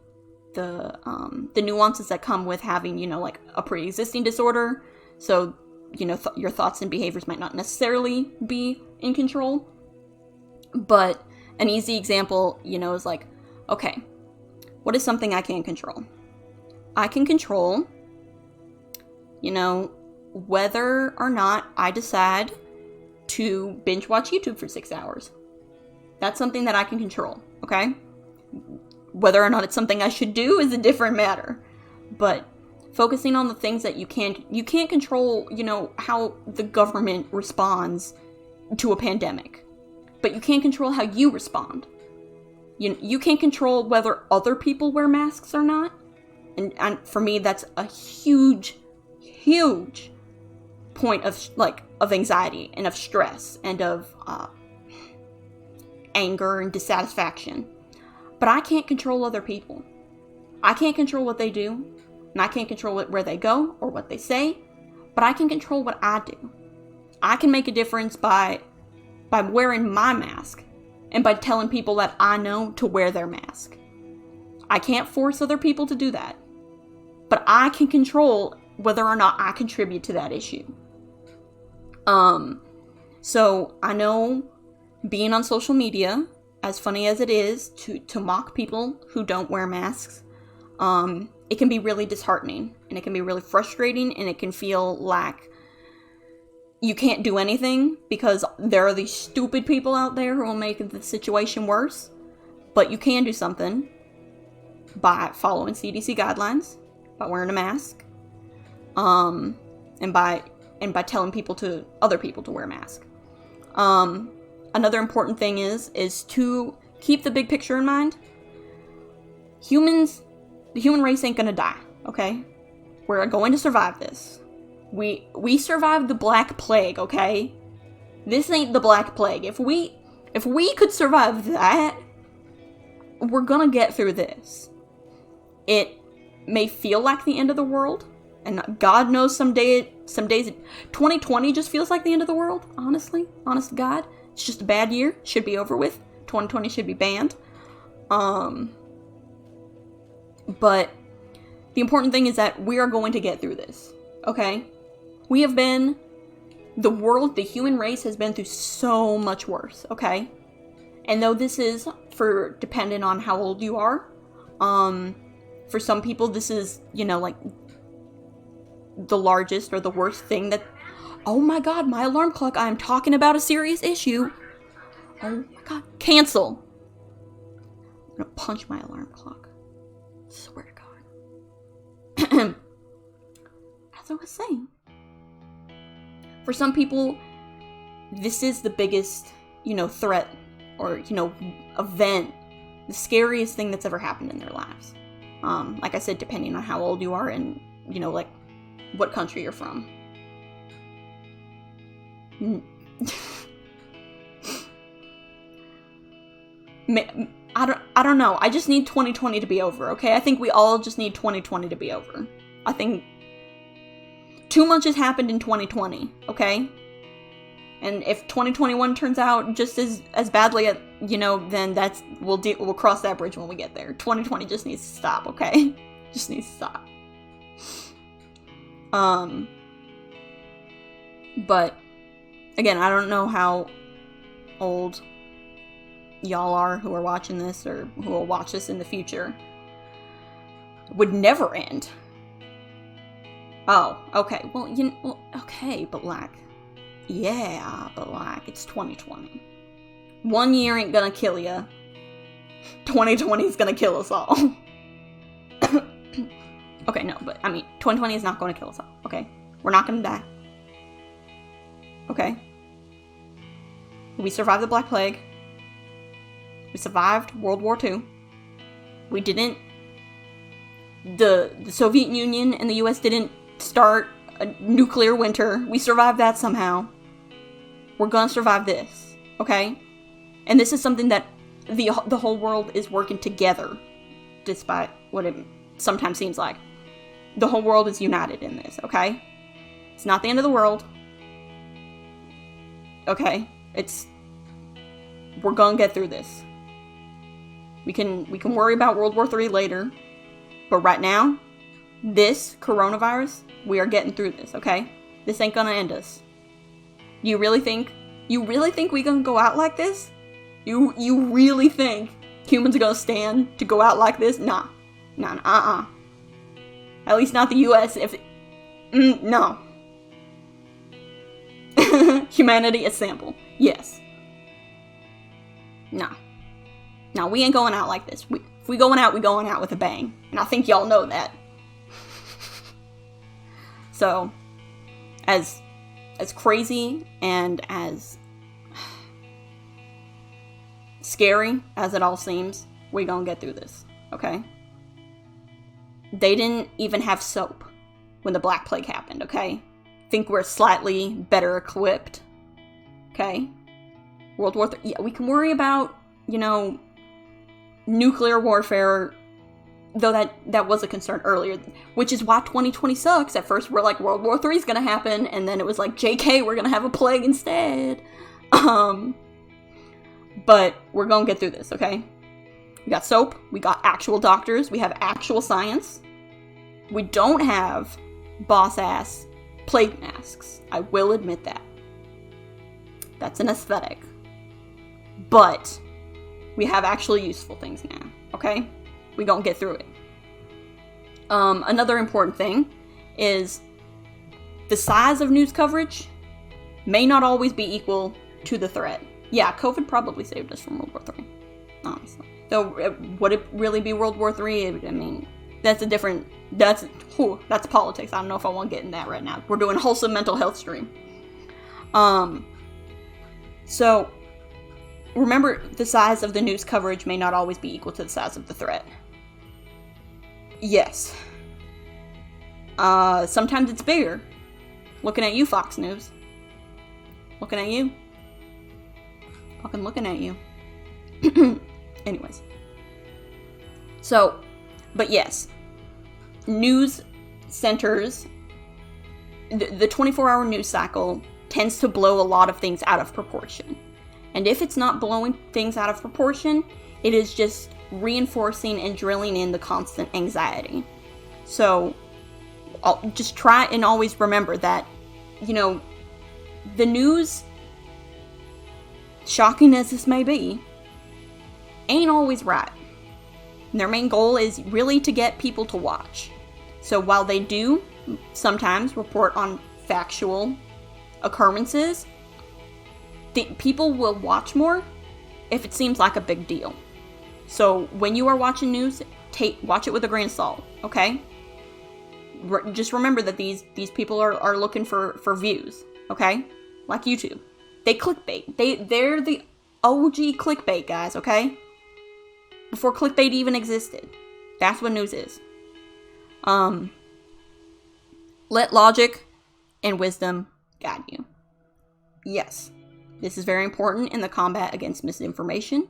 nuances that come with having, like a pre-existing disorder. So, your thoughts and behaviors might not necessarily be in control. But an easy example, is like, okay, what is something I can control? I can control, whether or not I decide to binge watch YouTube for 6 hours. That's something that I can control, okay? Whether or not it's something I should do is a different matter. But focusing on the things that you can't control, how the government responds to a pandemic. But you can't control how you respond. You can't control whether other people wear masks or not. And for me, that's a huge point of anxiety and of stress and of anger and dissatisfaction. But I can't control other people. I can't control what they do, and I can't control where they go or what they say, but I can control what I do. I can make a difference by wearing my mask and by telling people that I know to wear their mask. I can't force other people to do that, but I can control whether or not I contribute to that issue. So I know being on social media, as funny as it is to mock people who don't wear masks, it can be really disheartening, and it can be really frustrating, and it can feel like you can't do anything because there are these stupid people out there who will make the situation worse. But you can do something by following CDC guidelines, by wearing a mask, and by telling other people to wear a mask. Another important thing is to keep the big picture in mind. The human race ain't gonna die, okay? We're going to survive this. We survived the Black Plague, okay? This ain't the Black Plague. If we could survive that, we're gonna get through this. It may feel like the end of the world, and God knows some days 2020 just feels like the end of the world, honestly. Honest to God. It's just a bad year. Should be over with. 2020 should be banned. But the important thing is that we are going to get through this, okay? The human race has been through so much worse, okay? And though this is dependent on how old you are, for some people this is, like the largest or the worst thing that, oh my God, my alarm clock, I am talking about a serious issue. Oh my God, cancel. I'm gonna punch my alarm clock. I swear to God. As I was saying, for some people, this is the biggest, threat or, event, the scariest thing that's ever happened in their lives. Like I said, depending on how old you are and, like what country you're from. I don't know. I just need 2020 to be over, okay? I think we all just need 2020 to be over. I think too much has happened in 2020, okay? And if 2021 turns out just as badly, then we'll cross that bridge when we get there. 2020 just needs to stop, okay? Just needs to stop. But again, I don't know how old y'all are who are watching this or who will watch this in the future. It would never end. Oh, okay. Well, okay, but it's 2020. 1 year ain't gonna kill ya. 2020 is gonna kill us all. Okay, no, but 2020 is not gonna kill us all, okay? We're not gonna die. Okay? We survived the Black Plague. We survived World War II. We didn't... The Soviet Union and the US didn't start a nuclear winter. We survived that somehow. We're gonna survive this, okay? And this is something that the whole world is working together, despite what it sometimes seems like. The whole world is united in this, okay? It's not the end of the world. Okay? We're gonna get through this. We can worry about World War III later, but right now, this coronavirus, we are getting through this, okay? This ain't gonna end us. You really think we gonna go out like this? You really think humans are gonna stand to go out like this? Nah. At least not the US. No. Humanity assemble. Yes. Nah. No, we ain't going out like this. If we going out, we going out with a bang. And I think y'all know that. So, as crazy and as scary as it all seems, we gonna get through this, okay? They didn't even have soap when the Black Plague happened, okay? Think we're slightly better equipped, okay? World War III, yeah, we can worry about, nuclear warfare, though that was a concern earlier, which is why 2020 sucks. At first we're like, World War III is gonna happen, and then it was like, JK, we're gonna have a plague instead. But we're gonna get through this, okay? We got soap, we got actual doctors, we have actual science. We don't have boss-ass plague masks. I will admit that. That's an aesthetic. But we have actually useful things now, okay? We gonna get through it. Another important thing is the size of news coverage may not always be equal to the threat. Yeah, COVID probably saved us from World War III, honestly. Though, would it really be World War III? I mean, that's politics. I don't know if I want to get in that right now. We're doing a wholesome mental health stream. So, remember, the size of the news coverage may not always be equal to the size of the threat. Yes. Sometimes it's bigger. Looking at you, Fox News. Looking at you. Fucking looking at you. Anyways. So, but yes. News centers, the 24-hour news cycle tends to blow a lot of things out of proportion. And if it's not blowing things out of proportion, it is just reinforcing and drilling in the constant anxiety. So, I'll just try and always remember that, the news, shocking as this may be, ain't always right. And their main goal is really to get people to watch. So while they do sometimes report on factual occurrences, people will watch more if it seems like a big deal. So when you are watching news, watch it with a grain of salt, okay? Just remember that these people are looking for views, okay? Like YouTube. They clickbait. They're the OG clickbait guys, okay? Before clickbait even existed. That's what news is. Let logic and wisdom guide you. Yes, this is very important in the combat against misinformation.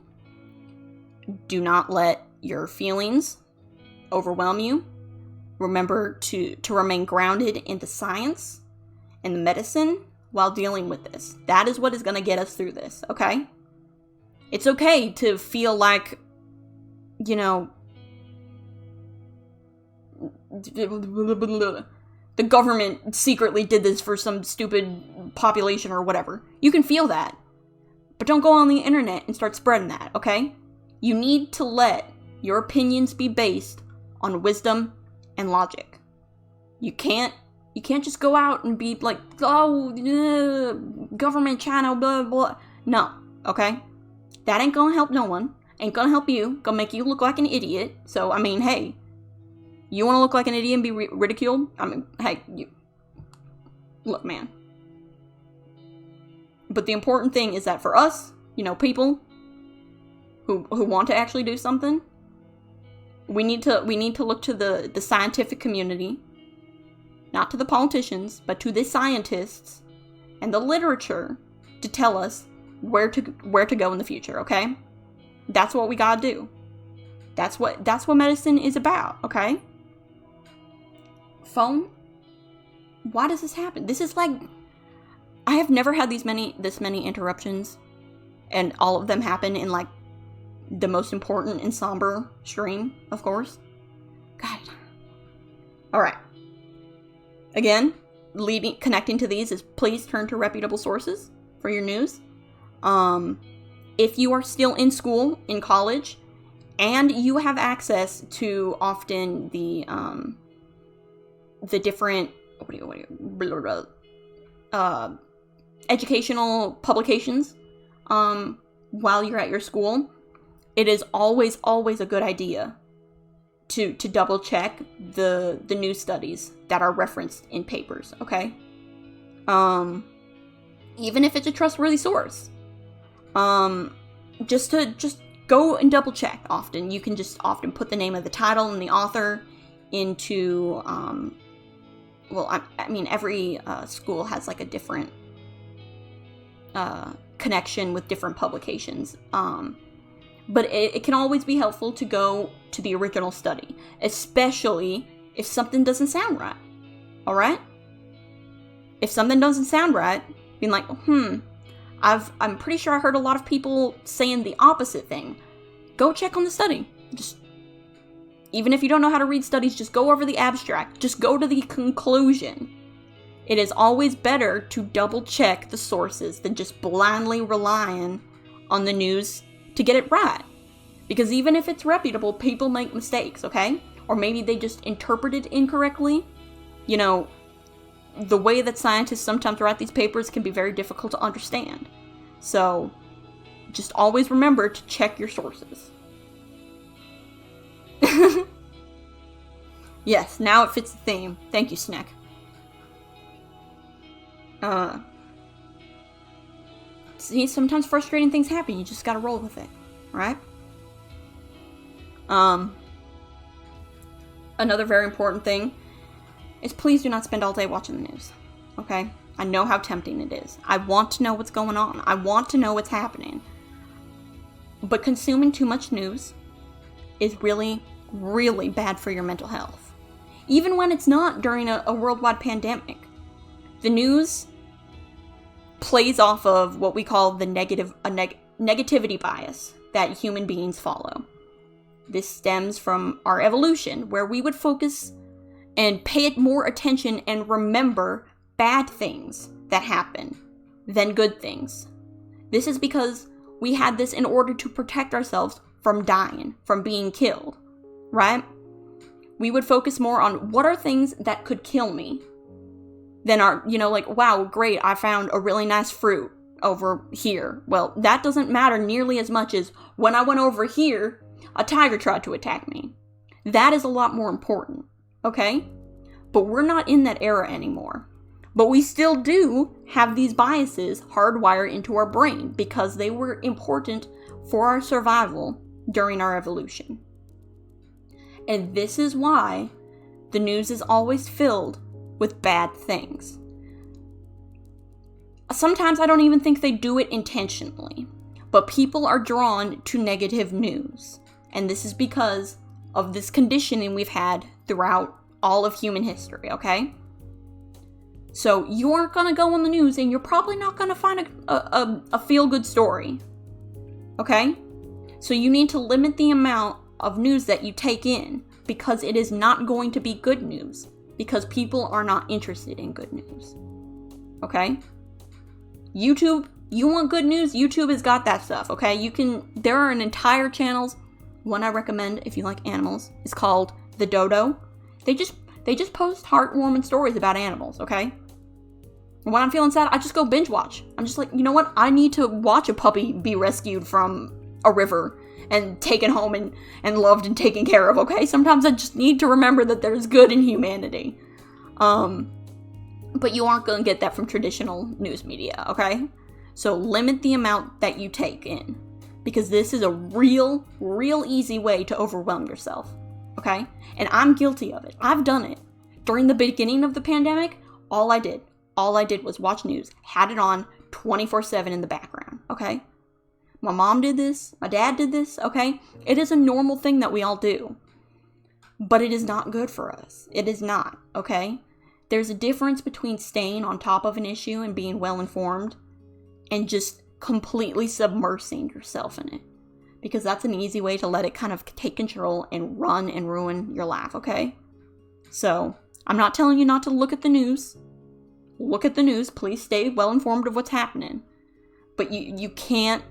Do not let your feelings overwhelm you. Remember to remain grounded in the science and the medicine while dealing with this. That is what is going to get us through this, okay? It's okay to feel like, the government secretly did this for some stupid population or whatever. You can feel that. But don't go on the internet and start spreading that, okay? You need to let your opinions be based on wisdom and logic. You can't just go out and be like, government channel, blah, blah. No, okay? That ain't gonna help no one. Ain't gonna help you. Gonna make you look like an idiot. So, I mean, hey, you wanna look like an idiot and be ridiculed? I mean, hey, look, man. But the important thing is that for us, people who want to actually do something, we need to look to the scientific community not to the politicians, but to the scientists and the literature to tell us where to go in the future, okay? That's what we gotta do. That's what medicine is about, okay? Phone? Why does this happen? This is like, I have never had this many interruptions, and all of them happen in like the most important and somber stream, of course. God. All right. Again, connecting to these is please turn to reputable sources for your news. If you are still in school, in college, and you have access to often the different educational publications while you're at your school, it is always a good idea to double check the news studies that are referenced in papers, okay? Even if it's a trustworthy source. Just go and double check often. You can just often put the name of the title and the author into, every school has like a different connection with different publications. But it can always be helpful to go to the original study, especially if something doesn't sound right. Alright? If something doesn't sound right, being like, I'm pretty sure I heard a lot of people saying the opposite thing. Go check on the study. Even if you don't know how to read studies, just go over the abstract. Just go to the conclusion. It is always better to double check the sources than just blindly relying on the news to get it right. Because even if it's reputable, people make mistakes, okay? Or maybe they just interpret it incorrectly. You know, the way that scientists sometimes write these papers can be very difficult to understand. So, just always remember to check your sources. Yes, now it fits the theme. Thank you, Snack. See, sometimes frustrating things happen. You just gotta roll with it, right? Another very important thing is please do not spend all day watching the news, okay? I know how tempting it is. I want to know what's going on. I want to know what's happening. But consuming too much news is really, really bad for your mental health. Even when it's not during a worldwide pandemic. The news plays off of what we call the negativity bias that human beings follow. This stems from our evolution, where we would focus and pay more attention and remember bad things that happen than good things. This is because we had this in order to protect ourselves from dying, from being killed, right? We would focus more on what are things that could kill me than wow, great, I found a really nice fruit over here. Well, that doesn't matter nearly as much as when I went over here, a tiger tried to attack me. That is a lot more important, okay? But we're not in that era anymore. But we still do have these biases hardwired into our brain because they were important for our survival during our evolution. And this is why the news is always filled with bad things. Sometimes I don't even think they do it intentionally, but people are drawn to negative news. And this is because of this conditioning we've had throughout all of human history, okay? So you aren't gonna go on the news and you're probably not gonna find a feel-good story, okay? So you need to limit the amount of news that you take in because it is not going to be good news because people are not interested in good news, okay? YouTube, you want good news? YouTube has got that stuff, okay? There are entire channels. One I recommend if you like animals is called The Dodo. They just post heartwarming stories about animals, okay? And when I'm feeling sad, I just go binge watch. I'm just like, you know what? I need to watch a puppy be rescued from a river and taken home and loved and taken care of, okay? Sometimes I just need to remember that there's good in humanity. But you aren't going to get that from traditional news media, okay? So limit the amount that you take in. Because this is a real easy way to overwhelm yourself, okay? And I'm guilty of it. I've done it. during the beginning of the pandemic, all I did was watch news, had it on 24/7 in the background, okay? My mom did this, my dad did this, okay? It is a normal thing that we all do. But it is not good for us. It is not, okay? There's a difference between staying on top of an issue and being well informed and just completely submersing yourself in it. Because that's an easy way to let it kind of take control and run and ruin your life, okay? So, I'm not telling you not to look at the news. Look at the news. Please stay well informed of what's happening. But you can't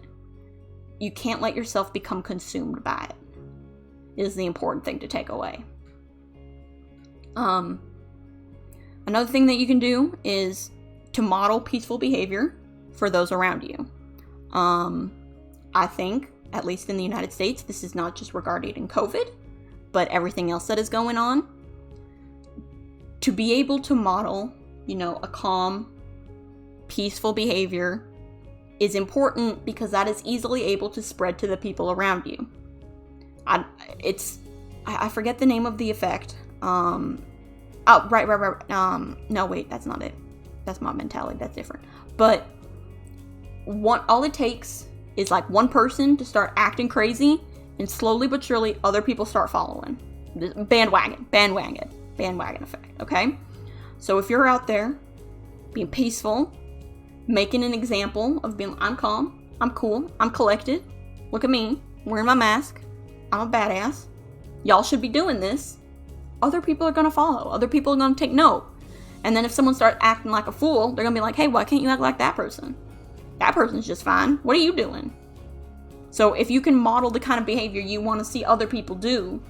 let yourself become consumed by it. Is the important thing to take away. Another thing that you can do is to model peaceful behavior for those around you. I think, at least in the United States, this is not just regarding COVID, but everything else that is going on. To be able to model, a calm, peaceful behavior is important because that is easily able to spread to the people around you. I forget the name of the effect. Right. No, wait, that's not it. That's mob mentality. That's different. But all it takes is like one person to start acting crazy, and slowly but surely other people start following. Bandwagon effect. Okay. So if you're out there being peaceful, making an example of being, I'm calm, I'm cool, I'm collected. Look at me, wearing my mask. I'm a badass. Y'all should be doing this. Other people are going to follow. Other people are going to take note. And then if someone starts acting like a fool, they're going to be like, hey, why can't you act like that person? That person's just fine. What are you doing? So if you can model the kind of behavior you want to see other people do,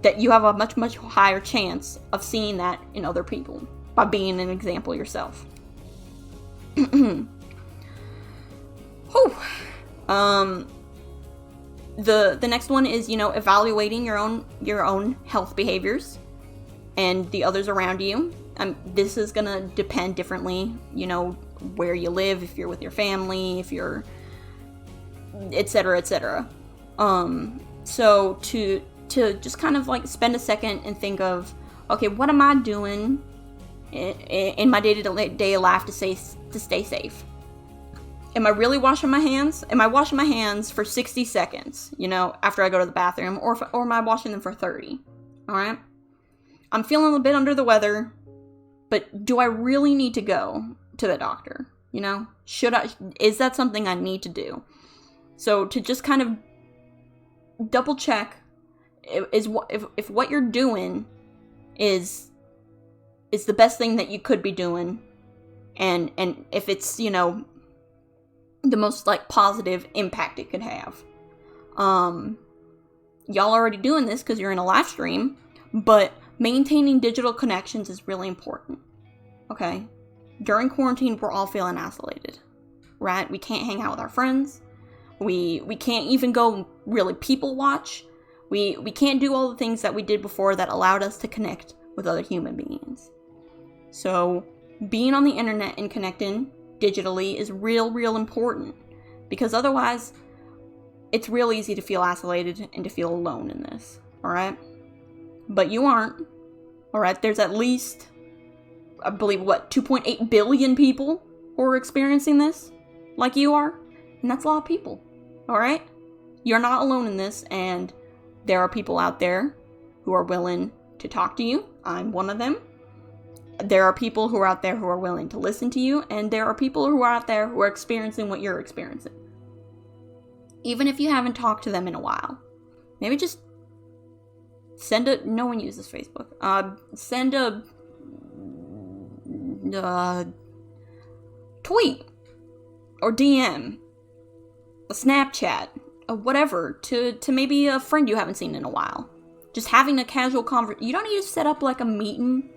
that you have a much, much higher chance of seeing that in other people by being an example yourself. Whew. The next one is, evaluating your own health behaviors and the others around you. This is gonna depend differently, where you live, if you're with your family, if you're, etc., etc. So to just kind of like spend a second and think of, okay, what am I doing in my day-to-day life to stay safe? Am I really washing my hands? Am I washing my hands for 60 seconds, after I go to the bathroom? Or am I washing them for 30? All right? I'm feeling a bit under the weather, but do I really need to go to the doctor? Is that something I need to do? So to just kind of double check if what you're doing is the best thing that you could be doing, and if it's, the most positive impact it could have. Y'all already doing this because you're in a live stream, but maintaining digital connections is really important. Okay? During quarantine, we're all feeling isolated, right? We can't hang out with our friends. We can't even go really people watch. We can't do all the things that we did before that allowed us to connect with other human beings. So being on the internet and connecting digitally is real important, because otherwise it's real easy to feel isolated and to feel alone in this. All right, but you aren't. All right, there's at least, I believe, 2.8 billion people who are experiencing this like you are, and that's a lot of people. All right, you're not alone in this, and there are people out there who are willing to talk to you. I'm one of them. There are people who are out there who are willing to listen to you, and there are people who are out there who are experiencing what you're experiencing. Even if you haven't talked to them in a while, maybe just no one uses Facebook. Send a tweet or DM, a Snapchat, or whatever, to maybe a friend you haven't seen in a while. Just having a casual conversation. You don't need to set up a meeting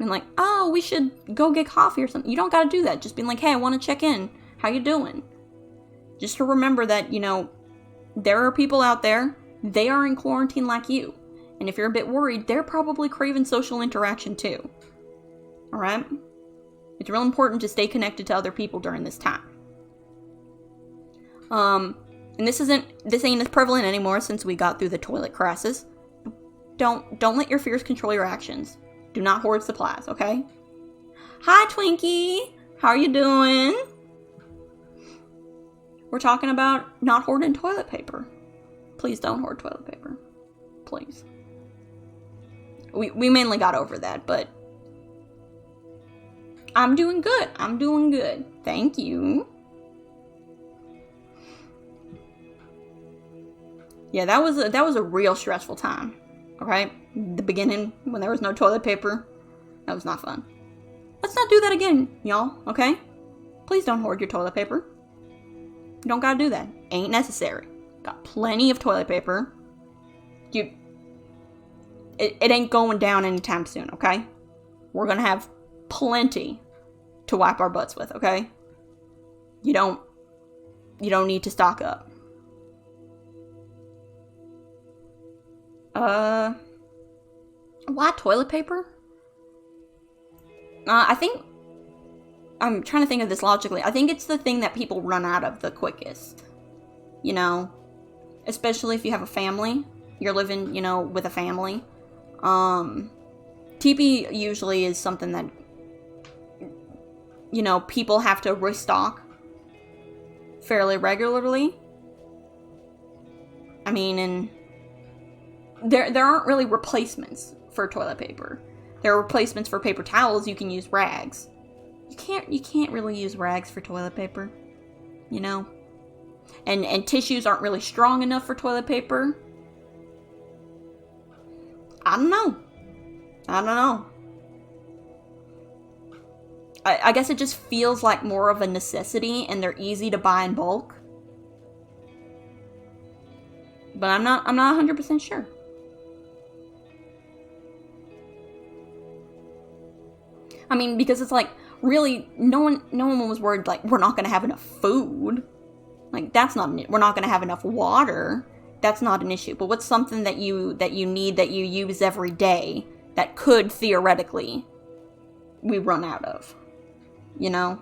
and oh, we should go get coffee or something. You don't gotta do that. Just being hey, I want to check in. How you doing? Just to remember that, there are people out there, they are in quarantine like you. And if you're a bit worried, they're probably craving social interaction too. Alright? It's real important to stay connected to other people during this time. And this ain't as prevalent anymore since we got through the toilet crisis. Don't let your fears control your actions. Do not hoard supplies, okay? Hi, Twinkie. How are you doing? We're talking about not hoarding toilet paper. Please don't hoard toilet paper. Please. We mainly got over that, but I'm doing good. I'm doing good. Thank you. Yeah, that was a real stressful time. Okay? The beginning, when there was no toilet paper, that was not fun. Let's not do that again, y'all, okay? Please don't hoard your toilet paper. You don't gotta do that. Ain't necessary. Got plenty of toilet paper. It ain't going down anytime soon, okay? We're gonna have plenty to wipe our butts with, okay? You don't need to stock up. Why toilet paper? I think, I'm trying to think of this logically. I think it's the thing that people run out of the quickest. You know? Especially if you have a family. You're living, you know, with a family. TP usually is something that, you know, people have to restock fairly regularly. I mean, and there aren't really replacements for toilet paper. There are replacements for paper towels. You can use rags. You can't really use rags for toilet paper, you know? And tissues aren't really strong enough for toilet paper. I don't know. I guess it just feels like more of a necessity, and they're easy to buy in bulk. But I'm not 100% sure. I mean, because it's like, really, no one was worried, like, we're not going to have enough food. Like, that's not, we're not going to have enough water. That's not an issue. But what's something that you need, that you use every day, that could, theoretically, we run out of? You know?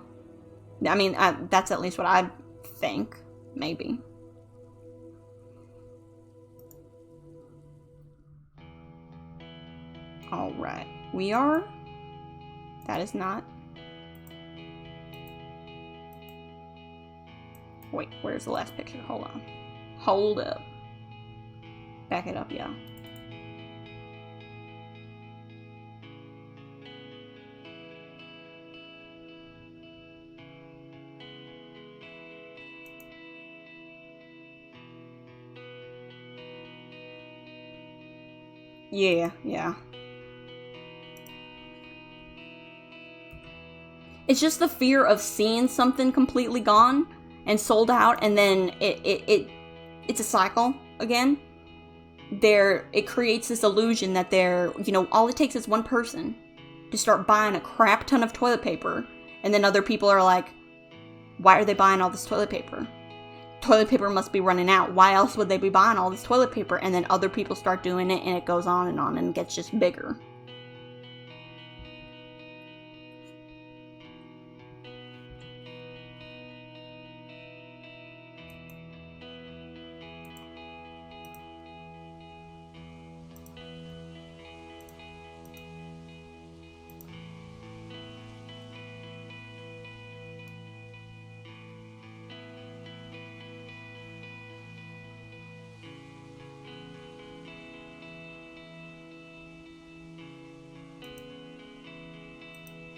I mean, that's at least what I think. Maybe. Alright. We are... That is not... Wait, where's the last picture? Hold on. Hold up. Back it up, yeah. Yeah. It's just the fear of seeing something completely gone and sold out, and then it's a cycle again. It creates this illusion that all it takes is one person to start buying a crap ton of toilet paper, and then other people are like, why are they buying all this toilet paper? Toilet paper must be running out. Why else would they be buying all this toilet paper? And then other people start doing it, and it goes on and gets just bigger.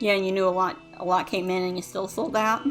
Yeah, and you knew a lot came in and you still sold out.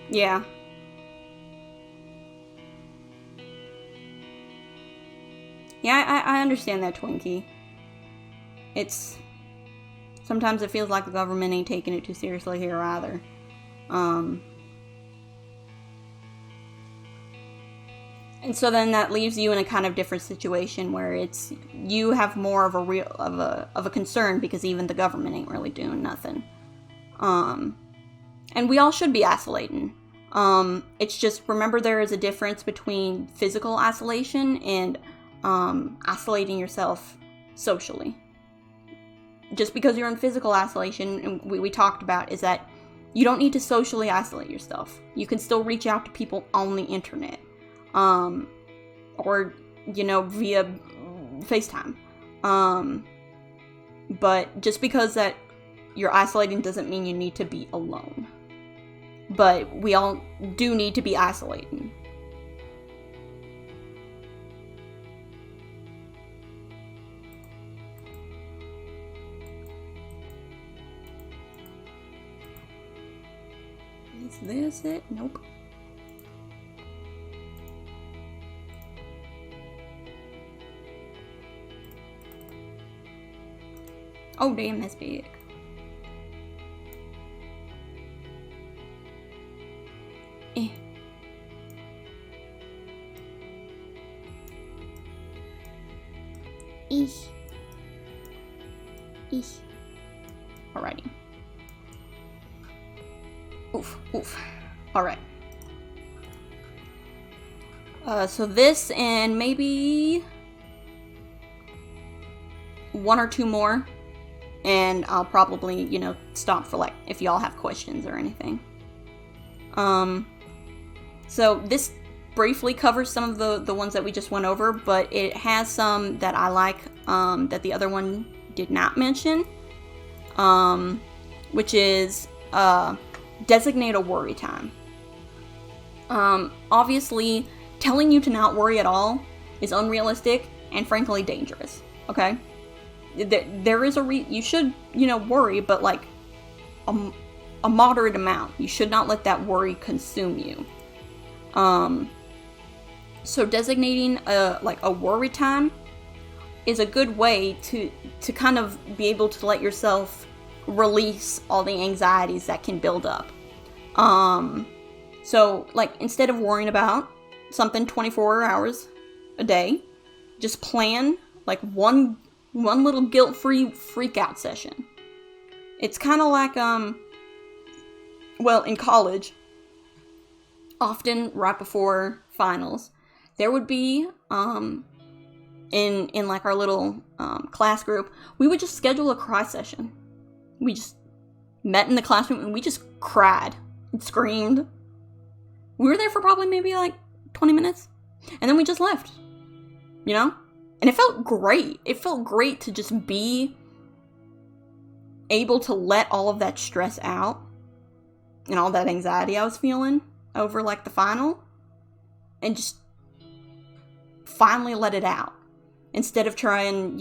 Yeah. Yeah, I understand that, Twinkie. Sometimes it feels like the government ain't taking it too seriously here either. And so then that leaves you in a kind of different situation where it's you have more of a concern because even the government ain't really doing nothing. And we all should be isolating. It's just remember there is a difference between physical isolation and isolating yourself socially. Just because you're in physical isolation, and we talked about, is that you don't need to socially isolate yourself. You can still reach out to people on the internet. Or, via FaceTime. But just because that you're isolating doesn't mean you need to be alone. But we all do need to be isolating. Is this it? Nope. Oh, damn, that's big. Eh. Eesh. Eesh. Alrighty. Oof, oof. Alright. So this and maybe one or two more. And I'll probably, stop for if y'all have questions or anything. So this briefly covers some of the ones that we just went over, but it has some that I like, that the other one did not mention, which is, designate a worry time. Obviously, telling you to not worry at all is unrealistic and frankly dangerous, okay? There is you should, worry, but a moderate amount. You should not let that worry consume you. So designating a worry time is a good way to kind of be able to let yourself release all the anxieties that can build up. So instead of worrying about something 24 hours a day, just plan one little guilt-free freak-out session. It's kind of like, in college, often right before finals, there would be, in our little class group, we would just schedule a cry session. We just met in the classroom and we just cried and screamed. We were there for probably maybe 20 minutes, and then we just left, And it felt great. It felt great to just be able to let all of that stress out and all that anxiety I was feeling over the final and just finally let it out instead of trying,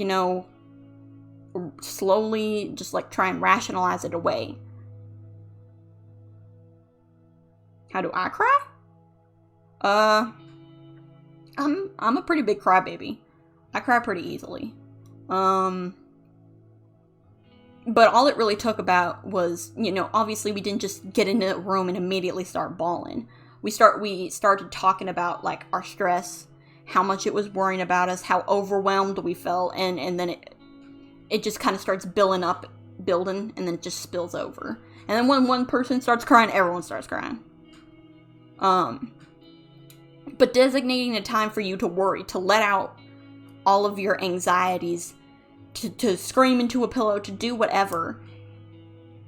slowly just try and rationalize it away. How do I cry? I'm a pretty big crybaby. I cry pretty easily. But all it really took about was, obviously we didn't just get into a room and immediately start bawling. We started talking about our stress, how much it was worrying about us, how overwhelmed we felt, and then it just kind of starts building, and then it just spills over. And then when one person starts crying, everyone starts crying. But designating a time for you to worry, to let out all of your anxieties, to scream into a pillow, to do whatever,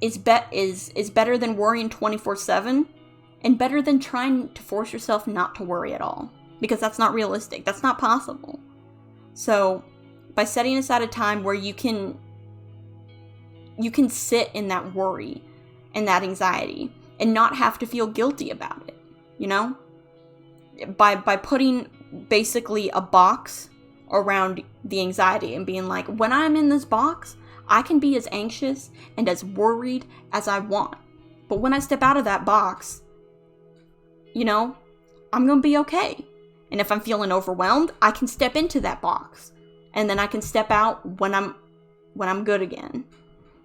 is better than worrying 24/7, and better than trying to force yourself not to worry at all, because that's not realistic. That's not possible. So by setting aside a time where you can sit in that worry and that anxiety and not have to feel guilty about it, by putting basically a box around the anxiety and being when I'm in this box, I can be as anxious and as worried as I want. But when I step out of that box, I'm gonna be okay. And if I'm feeling overwhelmed, I can step into that box. And then I can step out when I'm good again.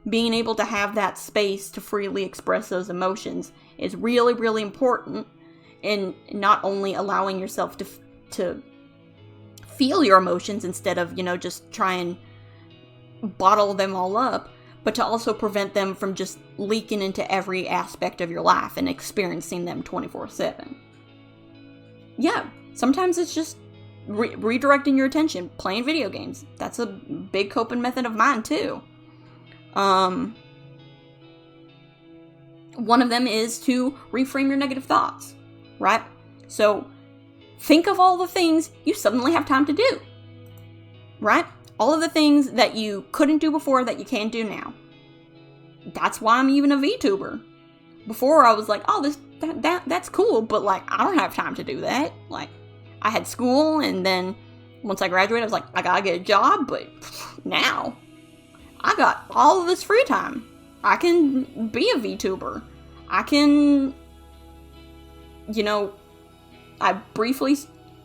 Being able to have that space to freely express those emotions is really, really important in not only allowing yourself to feel your emotions instead of, just try and bottle them all up, but to also prevent them from just leaking into every aspect of your life and experiencing them 24/7. Yeah, sometimes it's just redirecting your attention, playing video games. That's a big coping method of mine too. One of them is to reframe your negative thoughts, right? So think of all the things you suddenly have time to do, right? All of the things that you couldn't do before that you can do now. That's why I'm even a VTuber. Before I was like, oh, that's cool, but like, I don't have time to do that. Like, I had school, and then once I graduated, I was like, I gotta get a job, but now I got all of this free time. I can be a VTuber. I can, I briefly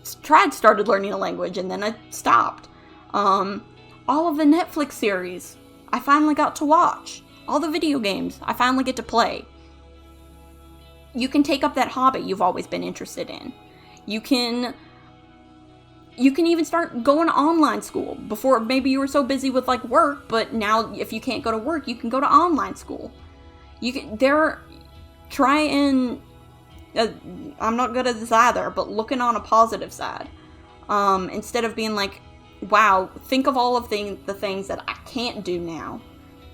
started learning a language, and then I stopped. All of the Netflix series I finally got to watch. All the video games I finally get to play. You can take up that hobby you've always been interested in. You can even start going to online school. Before, maybe you were so busy with like work, but now if you can't go to work, you can go to online school. I'm not good at this either, but looking on a positive side. Instead of being like, wow, think of all of the things that I can't do now,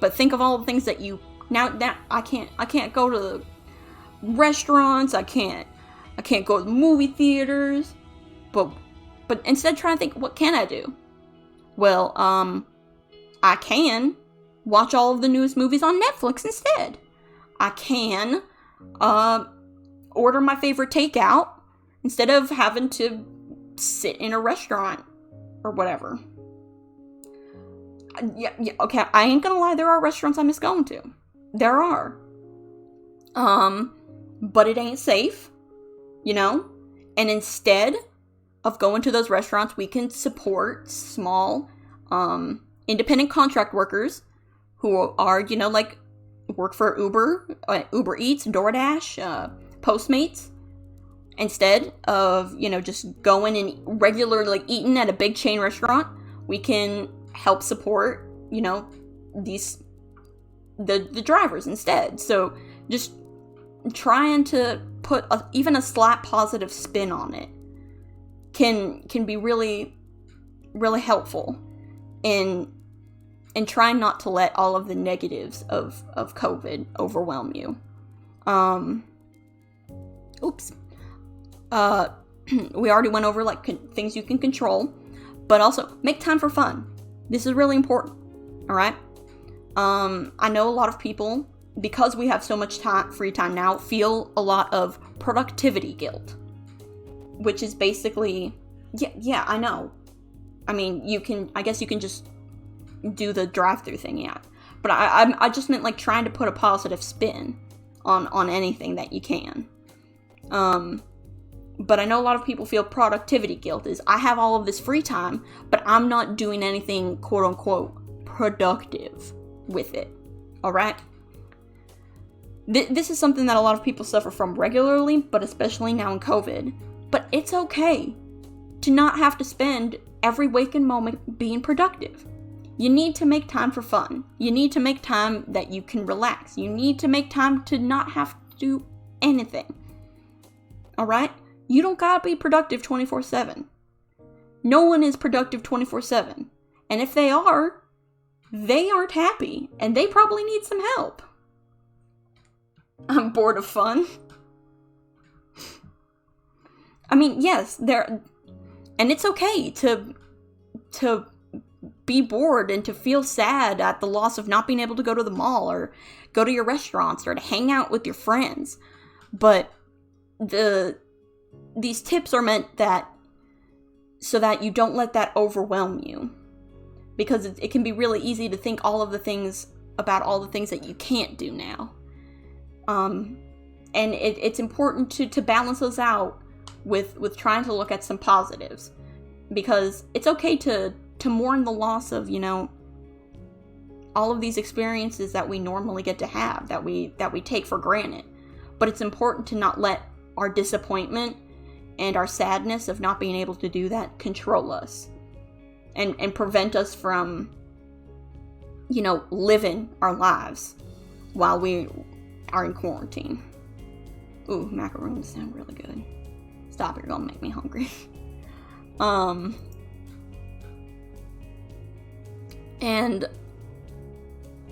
but think of all the things that I can't go to restaurants, I can't go to movie theaters, but instead try to think, what can I do? Well, I can watch all of the newest movies on Netflix instead. I can order my favorite takeout instead of having to sit in a restaurant or whatever. Yeah, okay, I ain't gonna lie, there are restaurants I miss going to. There are. But it ain't safe, And instead of going to those restaurants, we can support small, independent contract workers who are, like, work for Uber, Uber Eats, DoorDash, Postmates. Instead of, just going and regularly, like, eating at a big chain restaurant, we can help support, the drivers instead. So just trying to put even a slight positive spin on it can be really, really helpful in trying not to let all of the negatives of COVID overwhelm you. We already went over like things you can control, but also make time for fun. This is really important. All right. I know a lot of people, because we have so much free time now, feel a lot of productivity guilt, which is basically, yeah, I know. I mean, I guess you can just do the drive-through thing, yeah. But I just meant like trying to put a positive spin on anything that you can. But I know a lot of people feel productivity guilt is, I have all of this free time, but I'm not doing anything quote unquote productive with it. All right. This is something that a lot of people suffer from regularly, but especially now in COVID. But it's okay to not have to spend every waking moment being productive. You need to make time for fun. You need to make time that you can relax. You need to make time to not have to do anything. All right? You don't gotta be productive 24/7. No one is productive 24/7. And if they are, they aren't happy, and they probably need some help. I'm bored of fun. I mean, yes, and it's okay to be bored and to feel sad at the loss of not being able to go to the mall or go to your restaurants or to hang out with your friends. But these tips are meant so that you don't let that overwhelm you. Because it can be really easy to think all the things that you can't do now. And it's important to balance those out with trying to look at some positives. Because it's okay to mourn the loss of, all of these experiences that we normally get to have, that we take for granted. But it's important to not let our disappointment and our sadness of not being able to do that control us and prevent us from, living our lives while we are in quarantine. Ooh, macaroons sound really good. Stop it, you're gonna make me hungry. And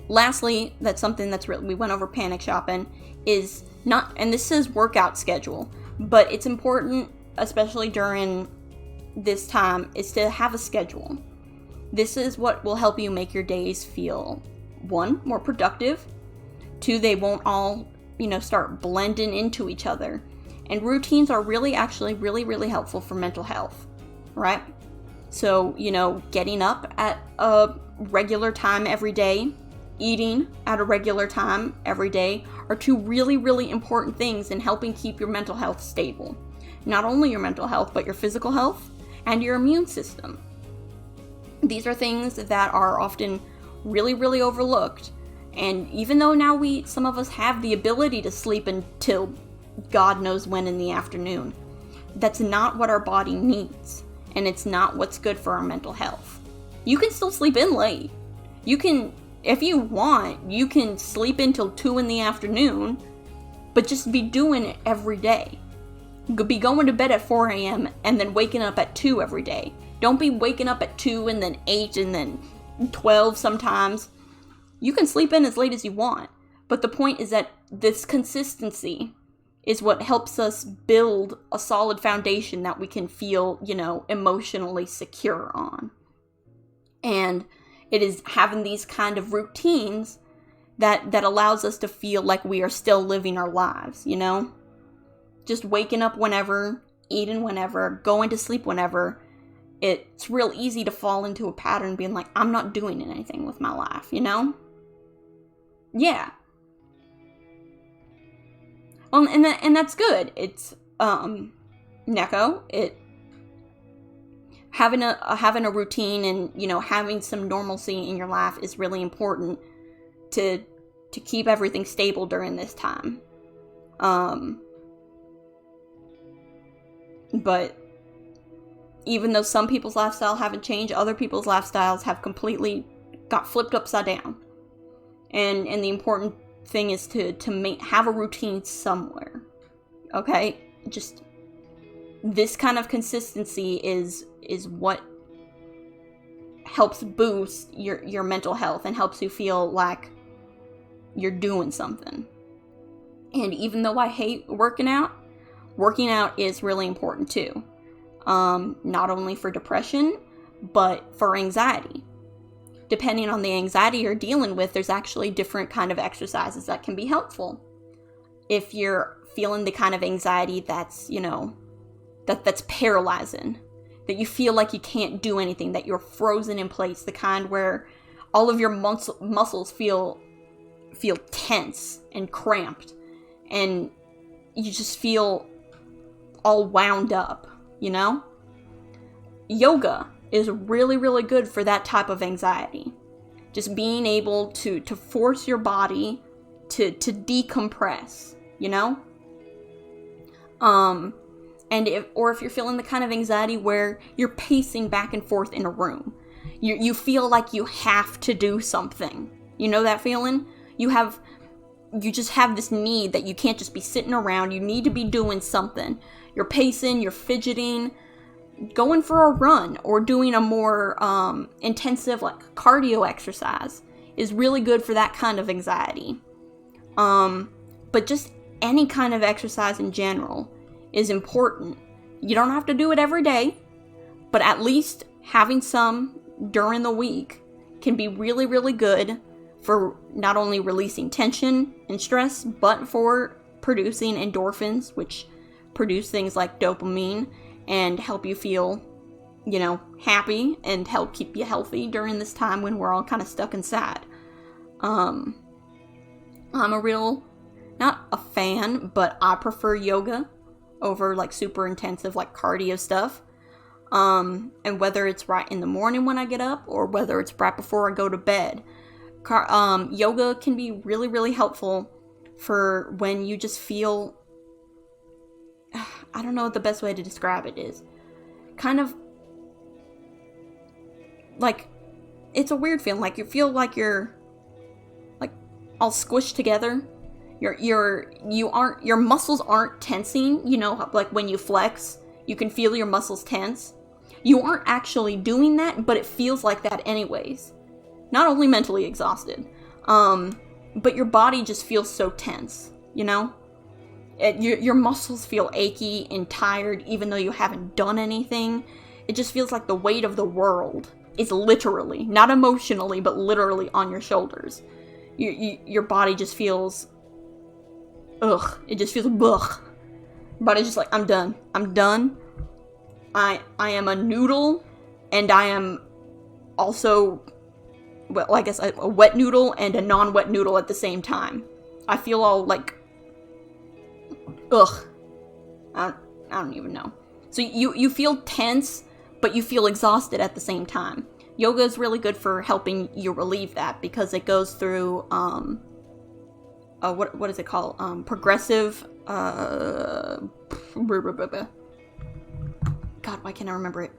lastly, that's something that's we went over panic shopping, is not, and this says workout schedule, but it's important, especially during this time, is to have a schedule. This is what will help you make your days feel, 1, more productive, 2, they won't all, start blending into each other. And routines are really helpful for mental health, right? So, getting up at a regular time every day, eating at a regular time every day are 2 really important things in helping keep your mental health stable. Not only your mental health, but your physical health and your immune system. These are things that are often really overlooked. And even though now some of us have the ability to sleep until God knows when in the afternoon, that's not what our body needs. And it's not what's good for our mental health. You can still sleep in late. You can, if you want, you can sleep until 2 in the afternoon, but just be doing it every day. Be going to bed at 4 a.m. and then waking up at 2 every day. Don't be waking up at 2 and then 8 and then 12 sometimes. You can sleep in as late as you want, but the point is that this consistency is what helps us build a solid foundation that we can feel, emotionally secure on. And it is having these kind of routines that allows us to feel like we are still living our lives, Just waking up whenever, eating whenever, going to sleep whenever. It's real easy to fall into a pattern being like, I'm not doing anything with my life, Yeah. And that's good. It's 𝒮𝓃𝑒. Having a routine and having some normalcy in your life is really important to keep everything stable during this time. But even though some people's lifestyle haven't changed, other people's lifestyles have completely got flipped upside down. And the important thing is to have a routine somewhere. Okay? Just this kind of consistency is what helps boost your mental health and helps you feel like you're doing something. And even though I hate working out is really important too. Not only for depression, but for anxiety. Depending on the anxiety you're dealing with, there's actually different kind of exercises that can be helpful. If you're feeling the kind of anxiety that's, that's paralyzing, that you feel like you can't do anything, that you're frozen in place, the kind where all of your muscles feel tense and cramped, and you just feel all wound up, Yoga is really good for that type of anxiety. Just being able to force your body to decompress, And if you're feeling the kind of anxiety where you're pacing back and forth in a room, you feel like you have to do something. You know that feeling? You just have this need that you can't just be sitting around. You need to be doing something. You're pacing, you're fidgeting. Going for a run or doing a more intensive cardio exercise is really good for that kind of anxiety. But just any kind of exercise in general is important. You don't have to do it every day, but at least having some during the week can be really good for not only releasing tension and stress, but for producing endorphins, which produce things like dopamine and help you feel, happy and help keep you healthy during this time when we're all kind of stuck inside. I'm not a fan, but I prefer yoga over super intensive cardio stuff. And whether it's right in the morning when I get up or whether it's right before I go to bed, yoga can be really helpful for when you just feel, I don't know what the best way to describe it is. Kind of like, it's a weird feeling. Like, you feel like you're like all squished together. Your muscles aren't tensing, you know, like when you flex, you can feel your muscles tense. You aren't actually doing that, but it feels like that anyways. Not only mentally exhausted, but your body just feels so tense, you know? Your muscles feel achy and tired even though you haven't done anything. It just feels like the weight of the world is literally, not emotionally, but literally on your shoulders. Your body just feels, it just feels, ugh. Your body's just like, I'm done. I am a noodle, and I am also, well, I guess a wet noodle and a non-wet noodle at the same time. I feel all like, I don't even know. So you feel tense, but you feel exhausted at the same time. Yoga is really good for helping you relieve that, because it goes through, what is it called? Progressive, God, why can't I remember it?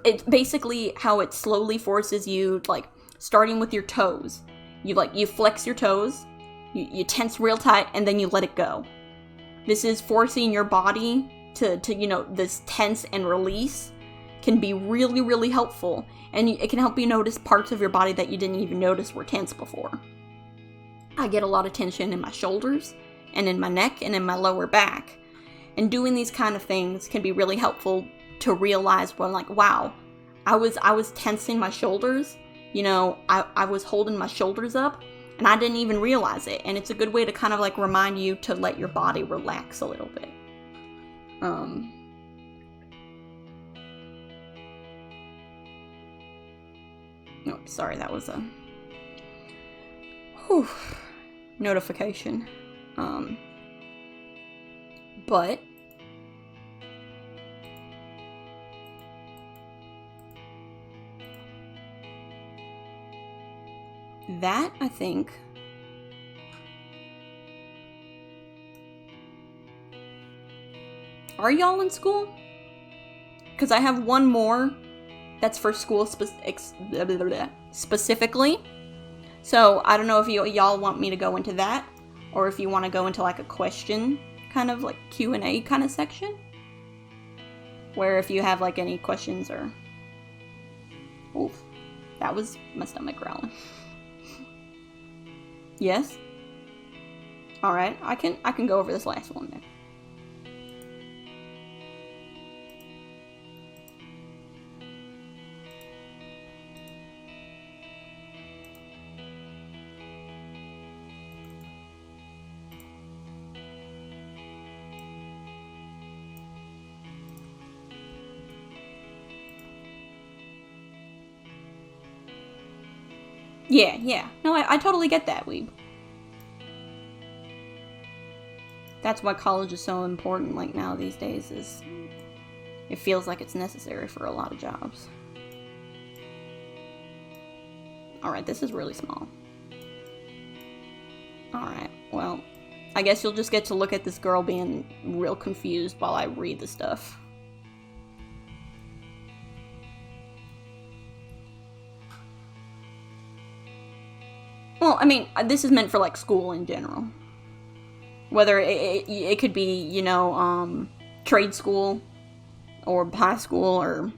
It's basically how it slowly forces you, like, starting with your toes. You flex your toes, you tense real tight, and then you let it go. This is forcing your body to you know, this tense and release can be really, really helpful. And it can help you notice parts of your body that you didn't even notice were tense before. I get a lot of tension in my shoulders, and in my neck, and in my lower back. And doing these kind of things can be really helpful to realize when, like, wow, I was tensing my shoulders. You know, I was holding my shoulders up, and I didn't even realize it. And it's a good way to kind of, like, remind you to let your body relax a little bit. Oh, sorry, that was a notification. But that, I think, are y'all in school? Because I have one more that's for school specifically. So I don't know if y'all want me to go into that, or if you want to go into like a question, kind of like Q&A kind of section, where if you have like any questions or... Oof, that was my stomach growling. Yes? Alright, I can go over this last one then. Yeah. No, I totally get that, weeb. That's why college is so important, like, now these days, is it feels like it's necessary for a lot of jobs. Alright, this is really small. Alright, well, I guess you'll just get to look at this girl being real confused while I read the stuff. Well, I mean, this is meant for, like, school in general. Whether it could be, you know, trade school, or high school, or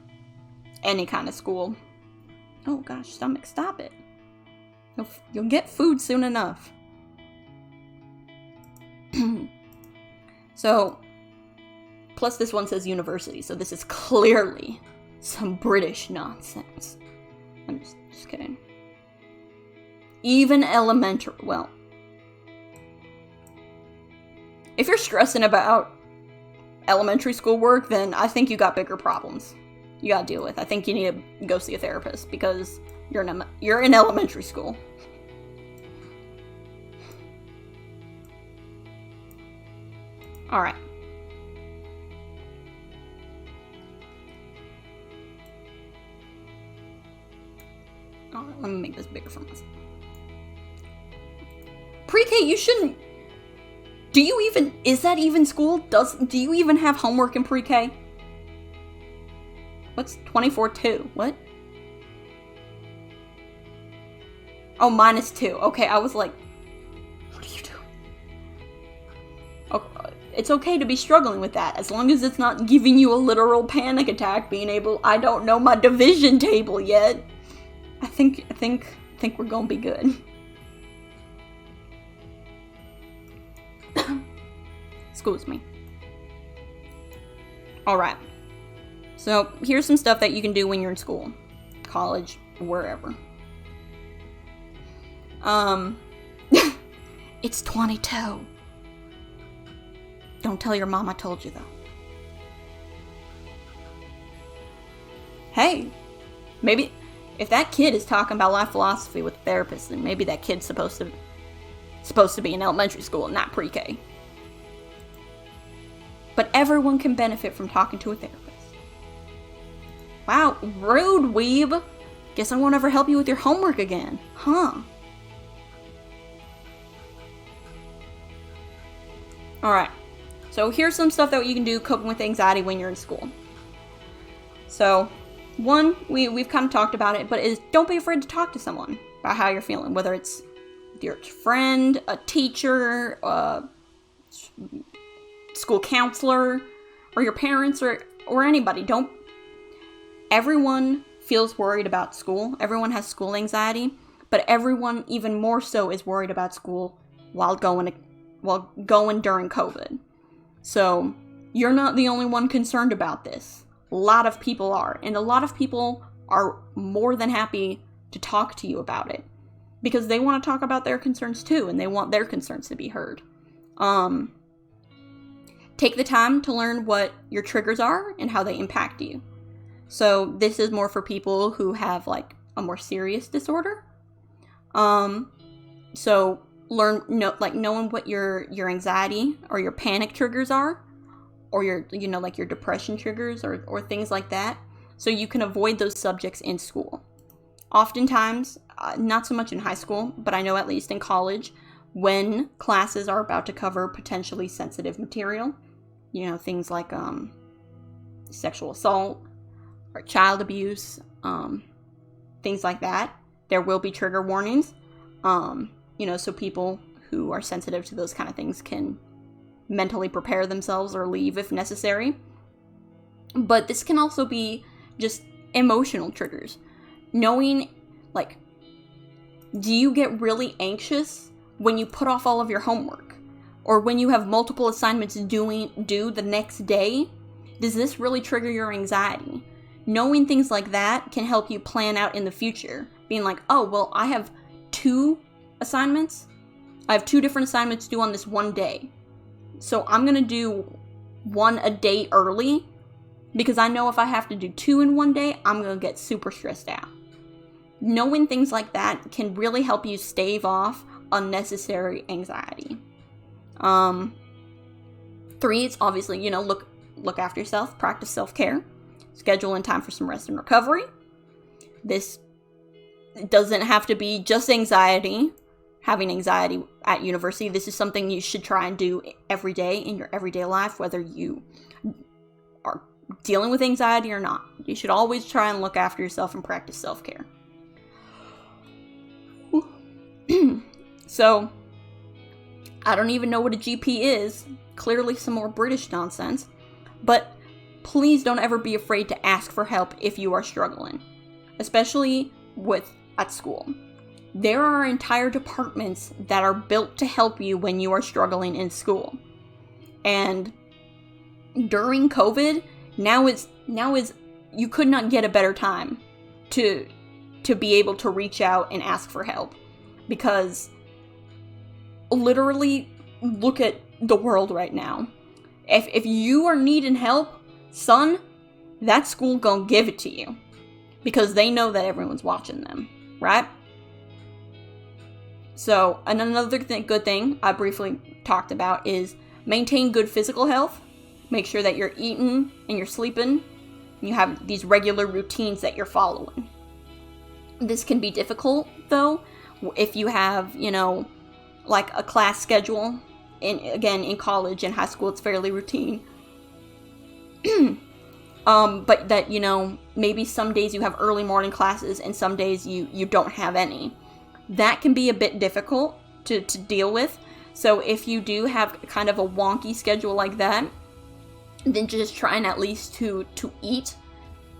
any kind of school. Oh gosh, stomach, stop it. You'll get food soon enough. So, plus this one says university, so this is clearly some British nonsense. I'm just kidding. Even elementary, well, if you're stressing about elementary school work, then I think you got bigger problems you gotta deal with. I think you need to go see a therapist, because you're in elementary school. Alright. Alright, let me make this bigger for myself. Pre-K, you shouldn't... Is that even school? Do you even have homework in pre-K? What's 24/2? What? Oh, -2. Okay, I was like, what are you doing? Okay, it's okay to be struggling with that, as long as it's not giving you a literal panic attack, I don't know my division table yet. I think we're gonna be good. Excuse me. Alright. So, here's some stuff that you can do when you're in school. College, wherever. It's 22. Don't tell your mom I told you, though. Hey, maybe if that kid is talking about life philosophy with a therapist, then maybe that kid's supposed to be in elementary school, not pre-K. But everyone can benefit from talking to a therapist. Wow, rude, weeb. Guess I won't ever help you with your homework again, huh? Alright, so here's some stuff that you can do coping with anxiety when you're in school. So, one, we've kind of talked about it, but don't be afraid to talk to someone about how you're feeling, whether it's your friend, a teacher, a school counselor, or your parents, or anybody. Everyone feels worried about school. Everyone has school anxiety, but everyone even more so is worried about school while going during COVID. So, you're not the only one concerned about this. A lot of people are, and a lot of people are more than happy to talk to you about it because they want to talk about their concerns too, and they want their concerns to be heard. Take the time to learn what your triggers are and how they impact you. So this is more for people who have like a more serious disorder. So knowing what your anxiety or your panic triggers are, or your depression triggers or things like that, so you can avoid those subjects in school. Oftentimes, not so much in high school, but I know at least in college, when classes are about to cover potentially sensitive material, things like sexual assault or child abuse, things like that, there will be trigger warnings, so people who are sensitive to those kind of things can mentally prepare themselves or leave if necessary. But this can also be just emotional triggers. Knowing, do you get really anxious when you put off all of your homework? Or when you have multiple assignments due the next day? Does this really trigger your anxiety? Knowing things like that can help you plan out in the future. Being like, oh, well, I have 2 assignments. I have 2 different assignments due on this one day. So I'm going to do 1 a day early, because I know if I have to do 2 in one day, I'm going to get super stressed out. Knowing things like that can really help you stave off unnecessary anxiety. 3, it's obviously, look after yourself, practice self-care, schedule in time for some rest and recovery. This doesn't have to be just anxiety. Having anxiety at university, this is something you should try and do every day in your everyday life, whether you are dealing with anxiety or not. You should always try and look after yourself and practice self-care. So, I don't even know what a GP is. Clearly some more British nonsense. But please don't ever be afraid to ask for help if you are struggling, especially at school. There are entire departments that are built to help you when you are struggling in school. And during COVID, now is you could not get a better time to be able to reach out and ask for help. Because literally, look at the world right now. If you are needing help, son, that school gonna give it to you. Because they know that everyone's watching them, right? So, another good thing I briefly talked about is maintain good physical health. Make sure that you're eating and you're sleeping. And you have these regular routines that you're following. This can be difficult, though, if you have, a class schedule in college and high school, it's fairly routine. But that, you know, maybe some days you have early morning classes and some days you don't have any. That can be a bit difficult to deal with. So if you do have kind of a wonky schedule like that, then just trying at least to eat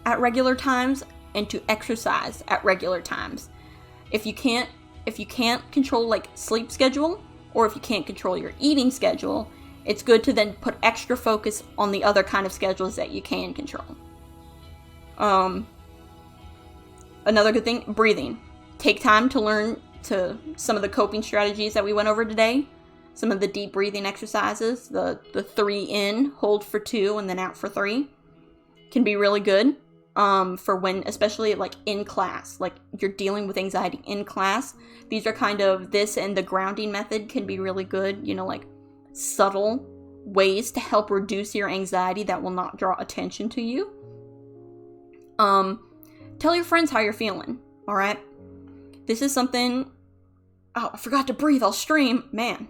at regular times and to exercise at regular times. If you can't control like sleep schedule, or if you can't control your eating schedule, it's good to then put extra focus on the other kind of schedules that you can control. Another good thing, breathing. Take time to learn to some of the coping strategies that we went over today. Some of the deep breathing exercises, the 3 in, hold for 2, and then out for 3, can be really good for when, especially like in class, like you're dealing with anxiety in class. These are kind of, this and the grounding method can be really good, you know, like subtle ways to help reduce your anxiety that will not draw attention to you. Tell your friends how you're feeling, all right? This is something, oh, I forgot to breathe, I'll stream, man.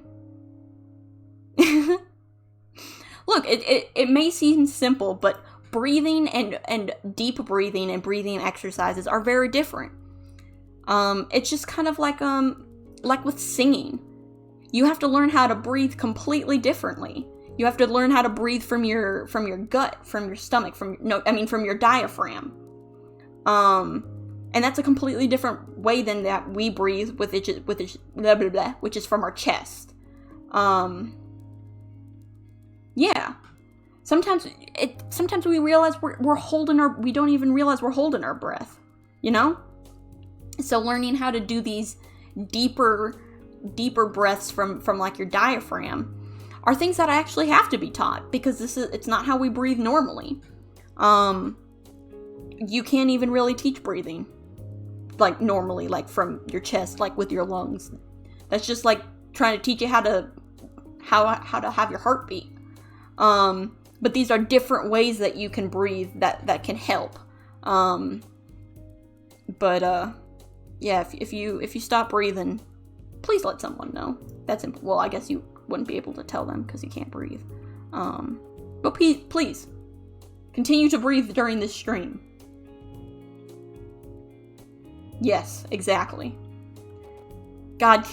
Look, it may seem simple, but breathing and deep breathing and breathing exercises are very different. It's just kind of like with singing. You have to learn how to breathe completely differently. You have to learn how to breathe from your gut, from your stomach, from your diaphragm. And that's a completely different way than that we breathe which is from our chest. Yeah. Sometimes we realize we don't even realize we're holding our breath, you know? So learning how to do these deeper breaths from like your diaphragm are things that actually have to be taught, because it's not how we breathe normally. You can't even really teach breathing like normally, like from your chest, like with your lungs. That's just like trying to teach you how to have your heartbeat. But these are different ways that you can breathe that can help. Yeah, if you stop breathing, please let someone know. Well, I guess you wouldn't be able to tell them because you can't breathe. But please continue to breathe during this stream. Yes, exactly. God,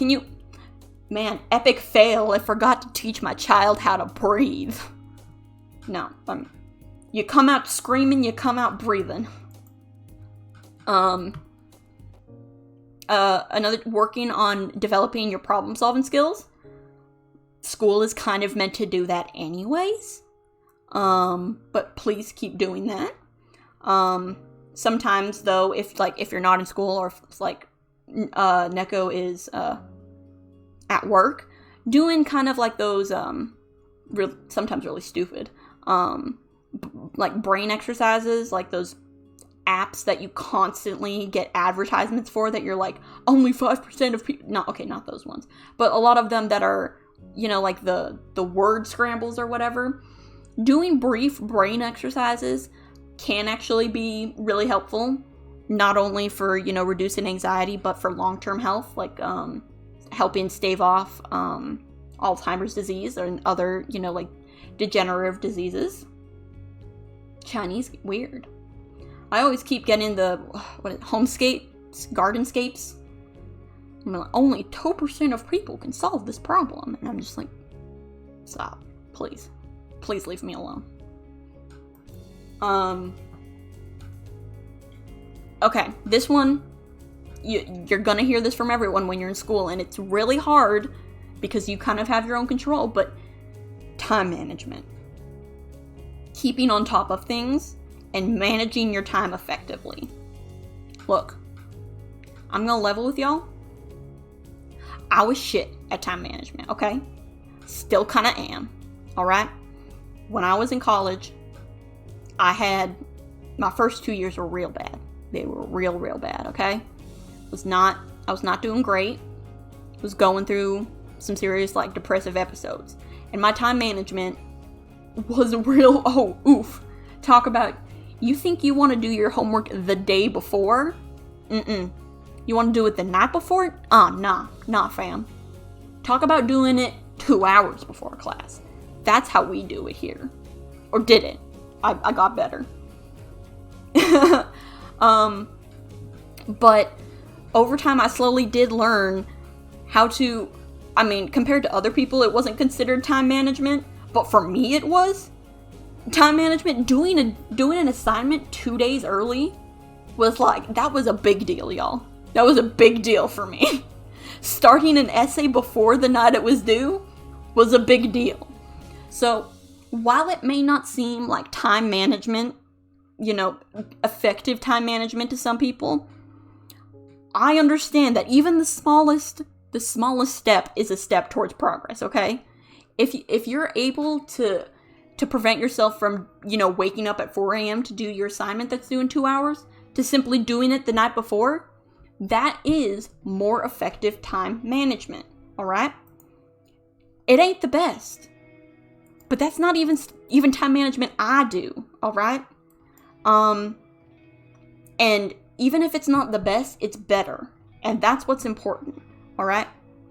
epic fail. I forgot to teach my child how to breathe. No, you come out screaming, you come out breathing. Another, working on developing your problem solving skills. School is kind of meant to do that anyways. But please keep doing that. Sometimes though, if you're not in school, or if it's like Neko is at work, doing kind of like those sometimes really stupid like brain exercises, like those apps that you constantly get advertisements for, that you're like, only 5% of people, not those ones, but a lot of them that are, you know, like the word scrambles or whatever. Doing brief brain exercises can actually be really helpful, not only for, you know, reducing anxiety, but for long-term health, like helping stave off Alzheimer's disease and other, you know, like degenerative diseases. Chinese, weird. I always keep getting the gardenscapes. I'm like, only 2% of people can solve this problem, and I'm just like, stop, please leave me alone. Okay, this one, you're gonna hear this from everyone when you're in school, and it's really hard because you kind of have your own control, but time management. Keeping on top of things and managing your time effectively. Look, I'm gonna level with y'all. I was shit at time management, okay? Still kinda am, alright? When I was in college, my first 2 years were real bad. They were real bad, okay? I was not doing great. Was going through some serious, like, depressive episodes. And my time management was real, talk about, you think you want to do your homework the day before? You want to do it the night before? Nah, fam. Talk about doing it 2 hours before class. That's how we do it here. Or did it. I got better. But over time, I slowly did learn how to, compared to other people, it wasn't considered time management, but for me it was. Time management, doing an assignment 2 days early was like, that was a big deal, y'all. That was a big deal for me. Starting an essay before the night it was due was a big deal. So, while it may not seem like time management, effective time management to some people, I understand that even the smallest step is a step towards progress, okay? If you're able to prevent yourself from, waking up at 4 a.m. to do your assignment that's due in 2 hours, to simply doing it the night before, that is more effective time management, alright? It ain't the best, but that's not even time management I do, alright? And even if it's not the best, it's better. And that's what's important, alright?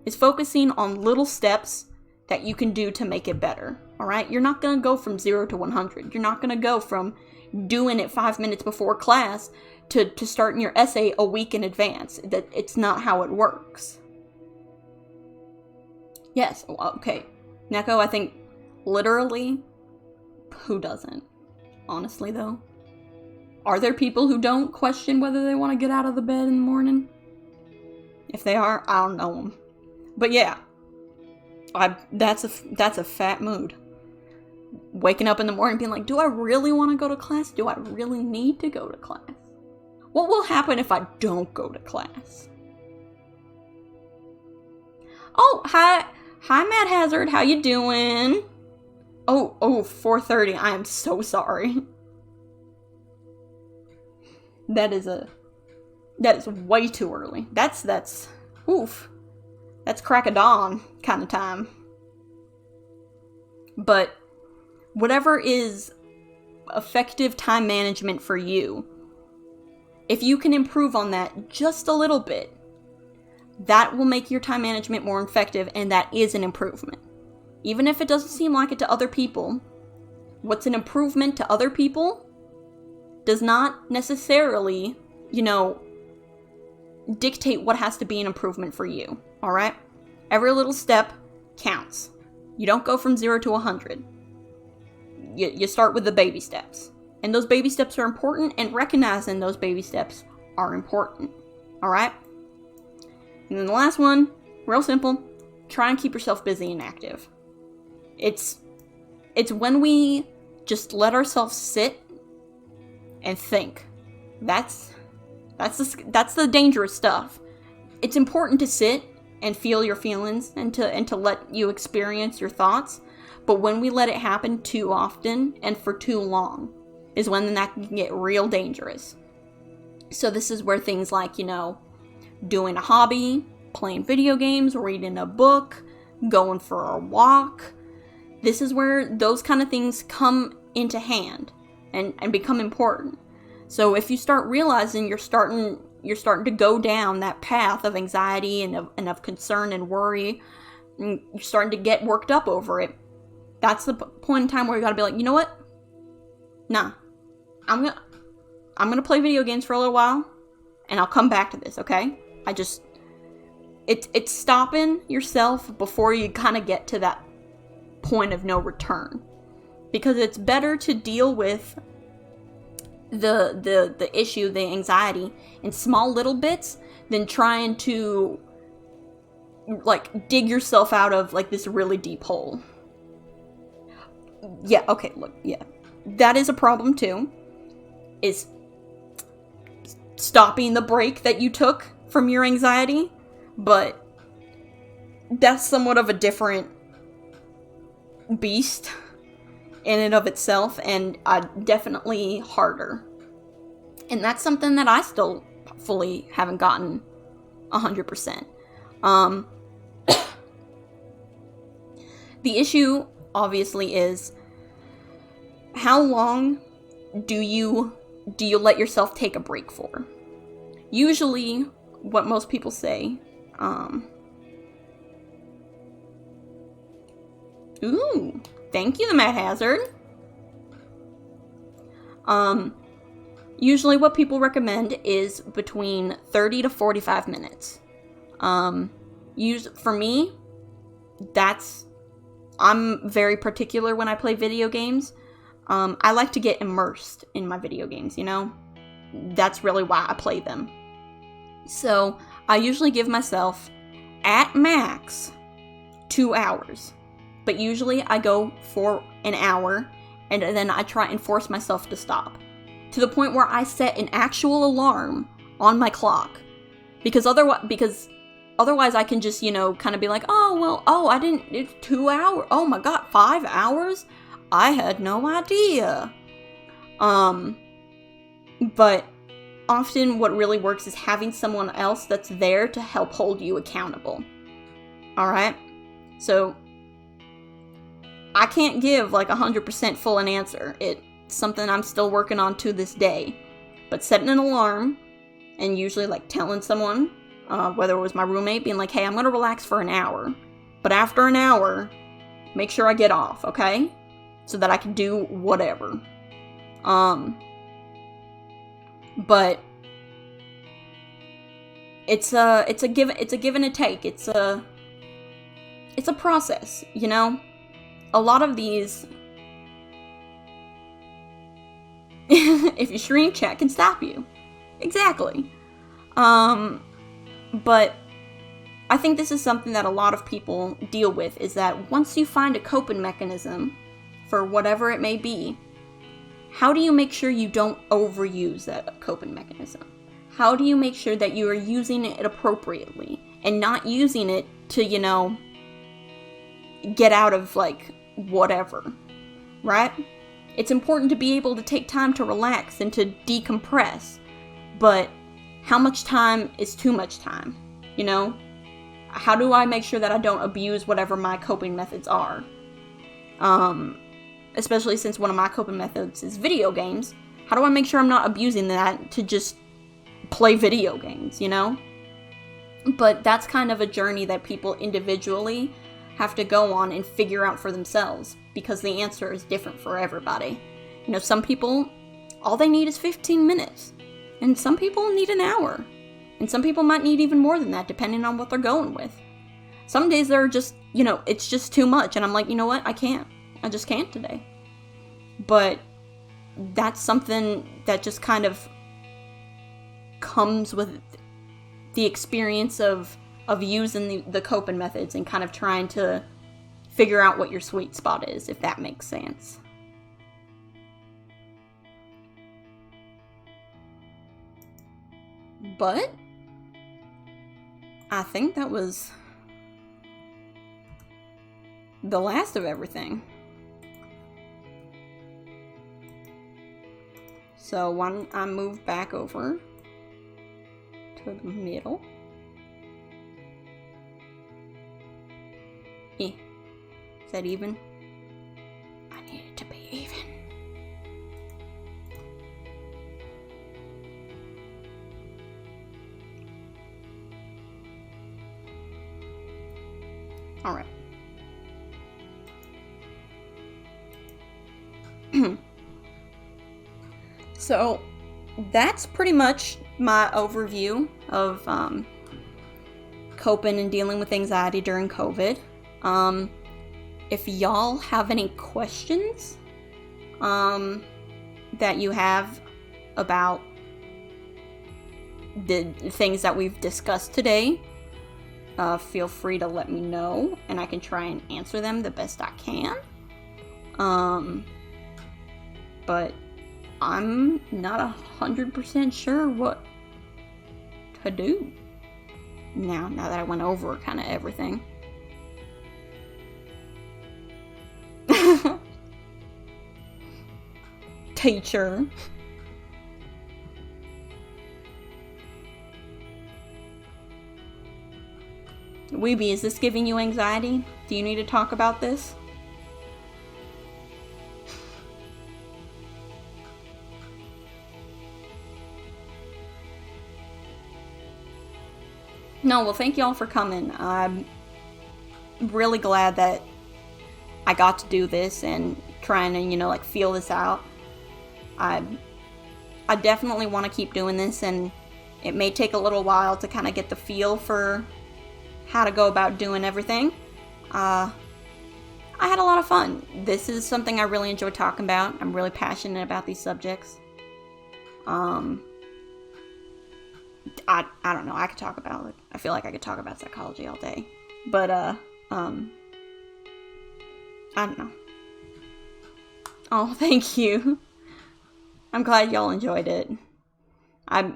It's focusing on little steps that you can do to make it better, alright? You're not going to go from 0 to 100. You're not going to go from doing it 5 minutes before class to starting your essay a week in advance. It's not how it works. Yes, okay. Neko, I think literally, who doesn't? Honestly, though. Are there people who don't question whether they want to get out of the bed in the morning? If they are, I don't know them. But yeah, that's a fat mood. Waking up in the morning being like, do I really want to go to class? Do I really need to go to class? What will happen if I don't go to class? Oh, hi Mad Hazard, how you doing? Oh, 4:30, I am so sorry. That is way too early. That's crack of dawn kind of time. But whatever is effective time management for you, if you can improve on that just a little bit, that will make your time management more effective, and that is an improvement. Even if it doesn't seem like it to other people, what's an improvement to other people does not necessarily, dictate what has to be an improvement for you, alright? Every little step counts. You don't go from 0 to 100. You start with the baby steps. And those baby steps are important, and recognizing those baby steps are important, alright? And then the last one, real simple, try and keep yourself busy and active. It's when we just let ourselves sit and think. That's the dangerous stuff. It's important to sit and feel your feelings and to let you experience your thoughts, but when we let it happen too often and for too long is when that can get real dangerous. So this is where things like, doing a hobby, playing video games, reading a book, going for a walk, this is where those kind of things come into hand and become important. So if you start realizing you're starting to go down that path of anxiety and of concern and worry, and you're starting to get worked up over it, that's the point in time where you gotta be like, you know what? Nah. I'm gonna play video games for a little while, and I'll come back to this, okay? It's stopping yourself before you kind of get to that point of no return. Because it's better to deal with the issue, the anxiety, in small little bits than trying to, dig yourself out of, this really deep hole. Yeah, okay, look, yeah. That is a problem, too. Is stopping the break that you took from your anxiety, but that's somewhat of a different beast in and of itself, and definitely harder. And that's something that I still fully haven't gotten 100%. The issue, obviously, is how long do you let yourself take a break for? Usually, what most people say, Ooh, thank you, the Mad Hazard. Usually what people recommend is between 30 to 45 minutes. For me, I'm very particular when I play video games. I like to get immersed in my video games, you know? That's really why I play them. So, I usually give myself, at max, 2 hours. But usually I go for an hour, and then I try and force myself to stop. To the point where I set an actual alarm on my clock. Because otherwise I can just, kind of be like, it's 2 hours. Oh my god, 5 hours? I had no idea. But often what really works is having someone else that's there to help hold you accountable. Alright? So, I can't give 100% full an answer. It's something I'm still working on to this day. But setting an alarm, and usually telling someone, whether it was my roommate, being like, hey, I'm gonna relax for an hour. But after an hour, make sure I get off, okay? So that I can do whatever. But it's a give and a take. It's a process, you know? A lot of these if you shrink, chat can stop you. Exactly. But I think this is something that a lot of people deal with, is that once you find a coping mechanism for whatever it may be, how do you make sure you don't overuse that coping mechanism? How do you make sure that you are using it appropriately and not using it to, get out of, whatever, right? It's important to be able to take time to relax and to decompress, but how much time is too much time, How do I make sure that I don't abuse whatever my coping methods are? Especially since one of my coping methods is video games. How do I make sure I'm not abusing that to just play video games, But that's kind of a journey that people individually have to go on and figure out for themselves, because the answer is different for everybody. Some people, all they need is 15 minutes. And some people need an hour. And some people might need even more than that, depending on what they're going with. Some days they're just, it's just too much. And I'm like, you know what? I can't. I just can't today. But that's something that just kind of comes with the experience of using the coping methods and kind of trying to figure out what your sweet spot is, if that makes sense. But I think that was the last of everything. So why don't I move back over to the middle? Is that even? I need it to be even. Alright. So, that's pretty much my overview of coping and dealing with anxiety during COVID. If y'all have any questions that you have about the things that we've discussed today, feel free to let me know, and I can try and answer them the best I can. But I'm not 100% sure what to do now that I went over kind of everything. Teacher. Weeby, is this giving you anxiety? Do you need to talk about this? No, well, thank y'all for coming. I'm really glad that I got to do this and trying to, like, feel this out. I definitely want to keep doing this, and it may take a little while to kind of get the feel for how to go about doing everything. I had a lot of fun. This is something I really enjoy talking about. I'm really passionate about these subjects. I don't know. I could talk about it. I feel like I could talk about psychology all day. But, I don't know. Oh, thank you. I'm glad y'all enjoyed it. I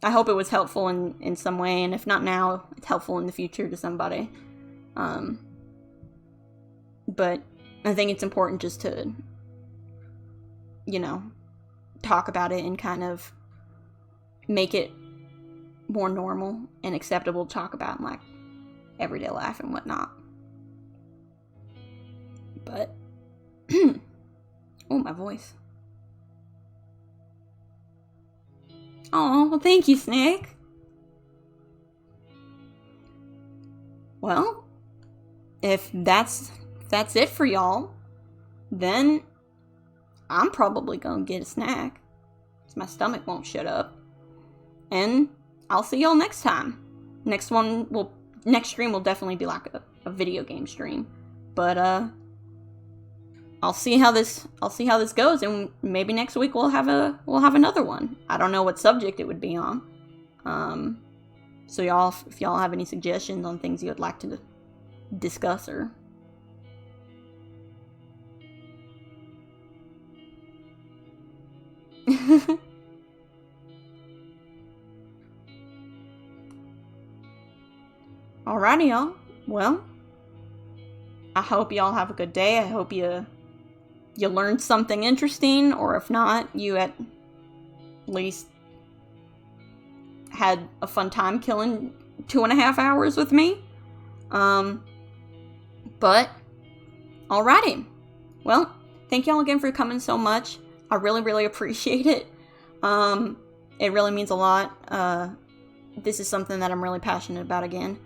hope it was helpful in some way, and if not now, it's helpful in the future to somebody. But I think it's important just to, talk about it and kind of make it more normal and acceptable to talk about in, like, everyday life and whatnot. But, oh, my voice. Oh, well, thank you, Snake. Well, if that's it for y'all, then I'm probably gonna get a snack, because my stomach won't shut up. And I'll see y'all next time. Next stream will definitely be like a video game stream. But I'll see how this goes, and maybe next week we'll have another one. I don't know what subject it would be on. So y'all, if y'all have any suggestions on things you would like to discuss or alrighty, y'all. Well, I hope y'all have a good day. I hope you learned something interesting, or if not, you at least had a fun time killing 2.5 hours with me. But alrighty. Well, thank y'all again for coming so much. I really, really appreciate it. It really means a lot. This is something that I'm really passionate about again.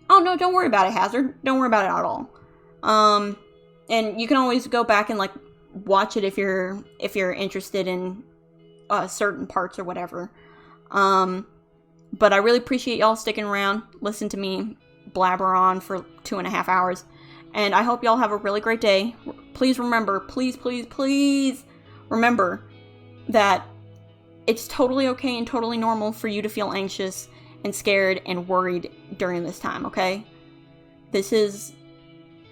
Oh, no, don't worry about it, Hazard. Don't worry about it at all. And you can always go back and, like, watch it if you're interested in certain parts or whatever. But I really appreciate y'all sticking around, listen to me blabber on for 2.5 hours. And I hope y'all have a really great day. Please remember, please remember that it's totally okay and totally normal for you to feel anxious and scared and worried during this time, okay? This is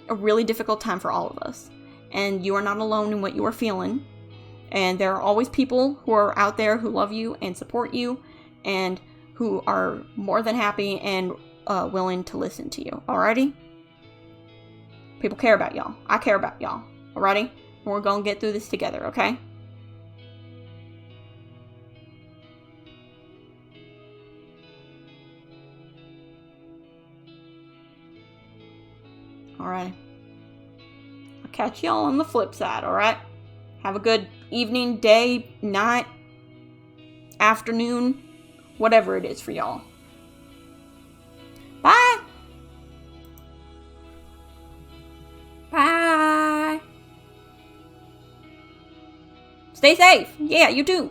a really difficult time for all of us. And you are not alone in what you are feeling. And there are always people who are out there who love you and support you and who are more than happy and willing to listen to you, alrighty? People care about y'all. I care about y'all, alrighty? And we're gonna get through this together, okay? Alright. I'll catch y'all on the flip side, alright? Have a good evening, day, night, afternoon, whatever it is for y'all. Bye! Bye! Stay safe! Yeah, you too!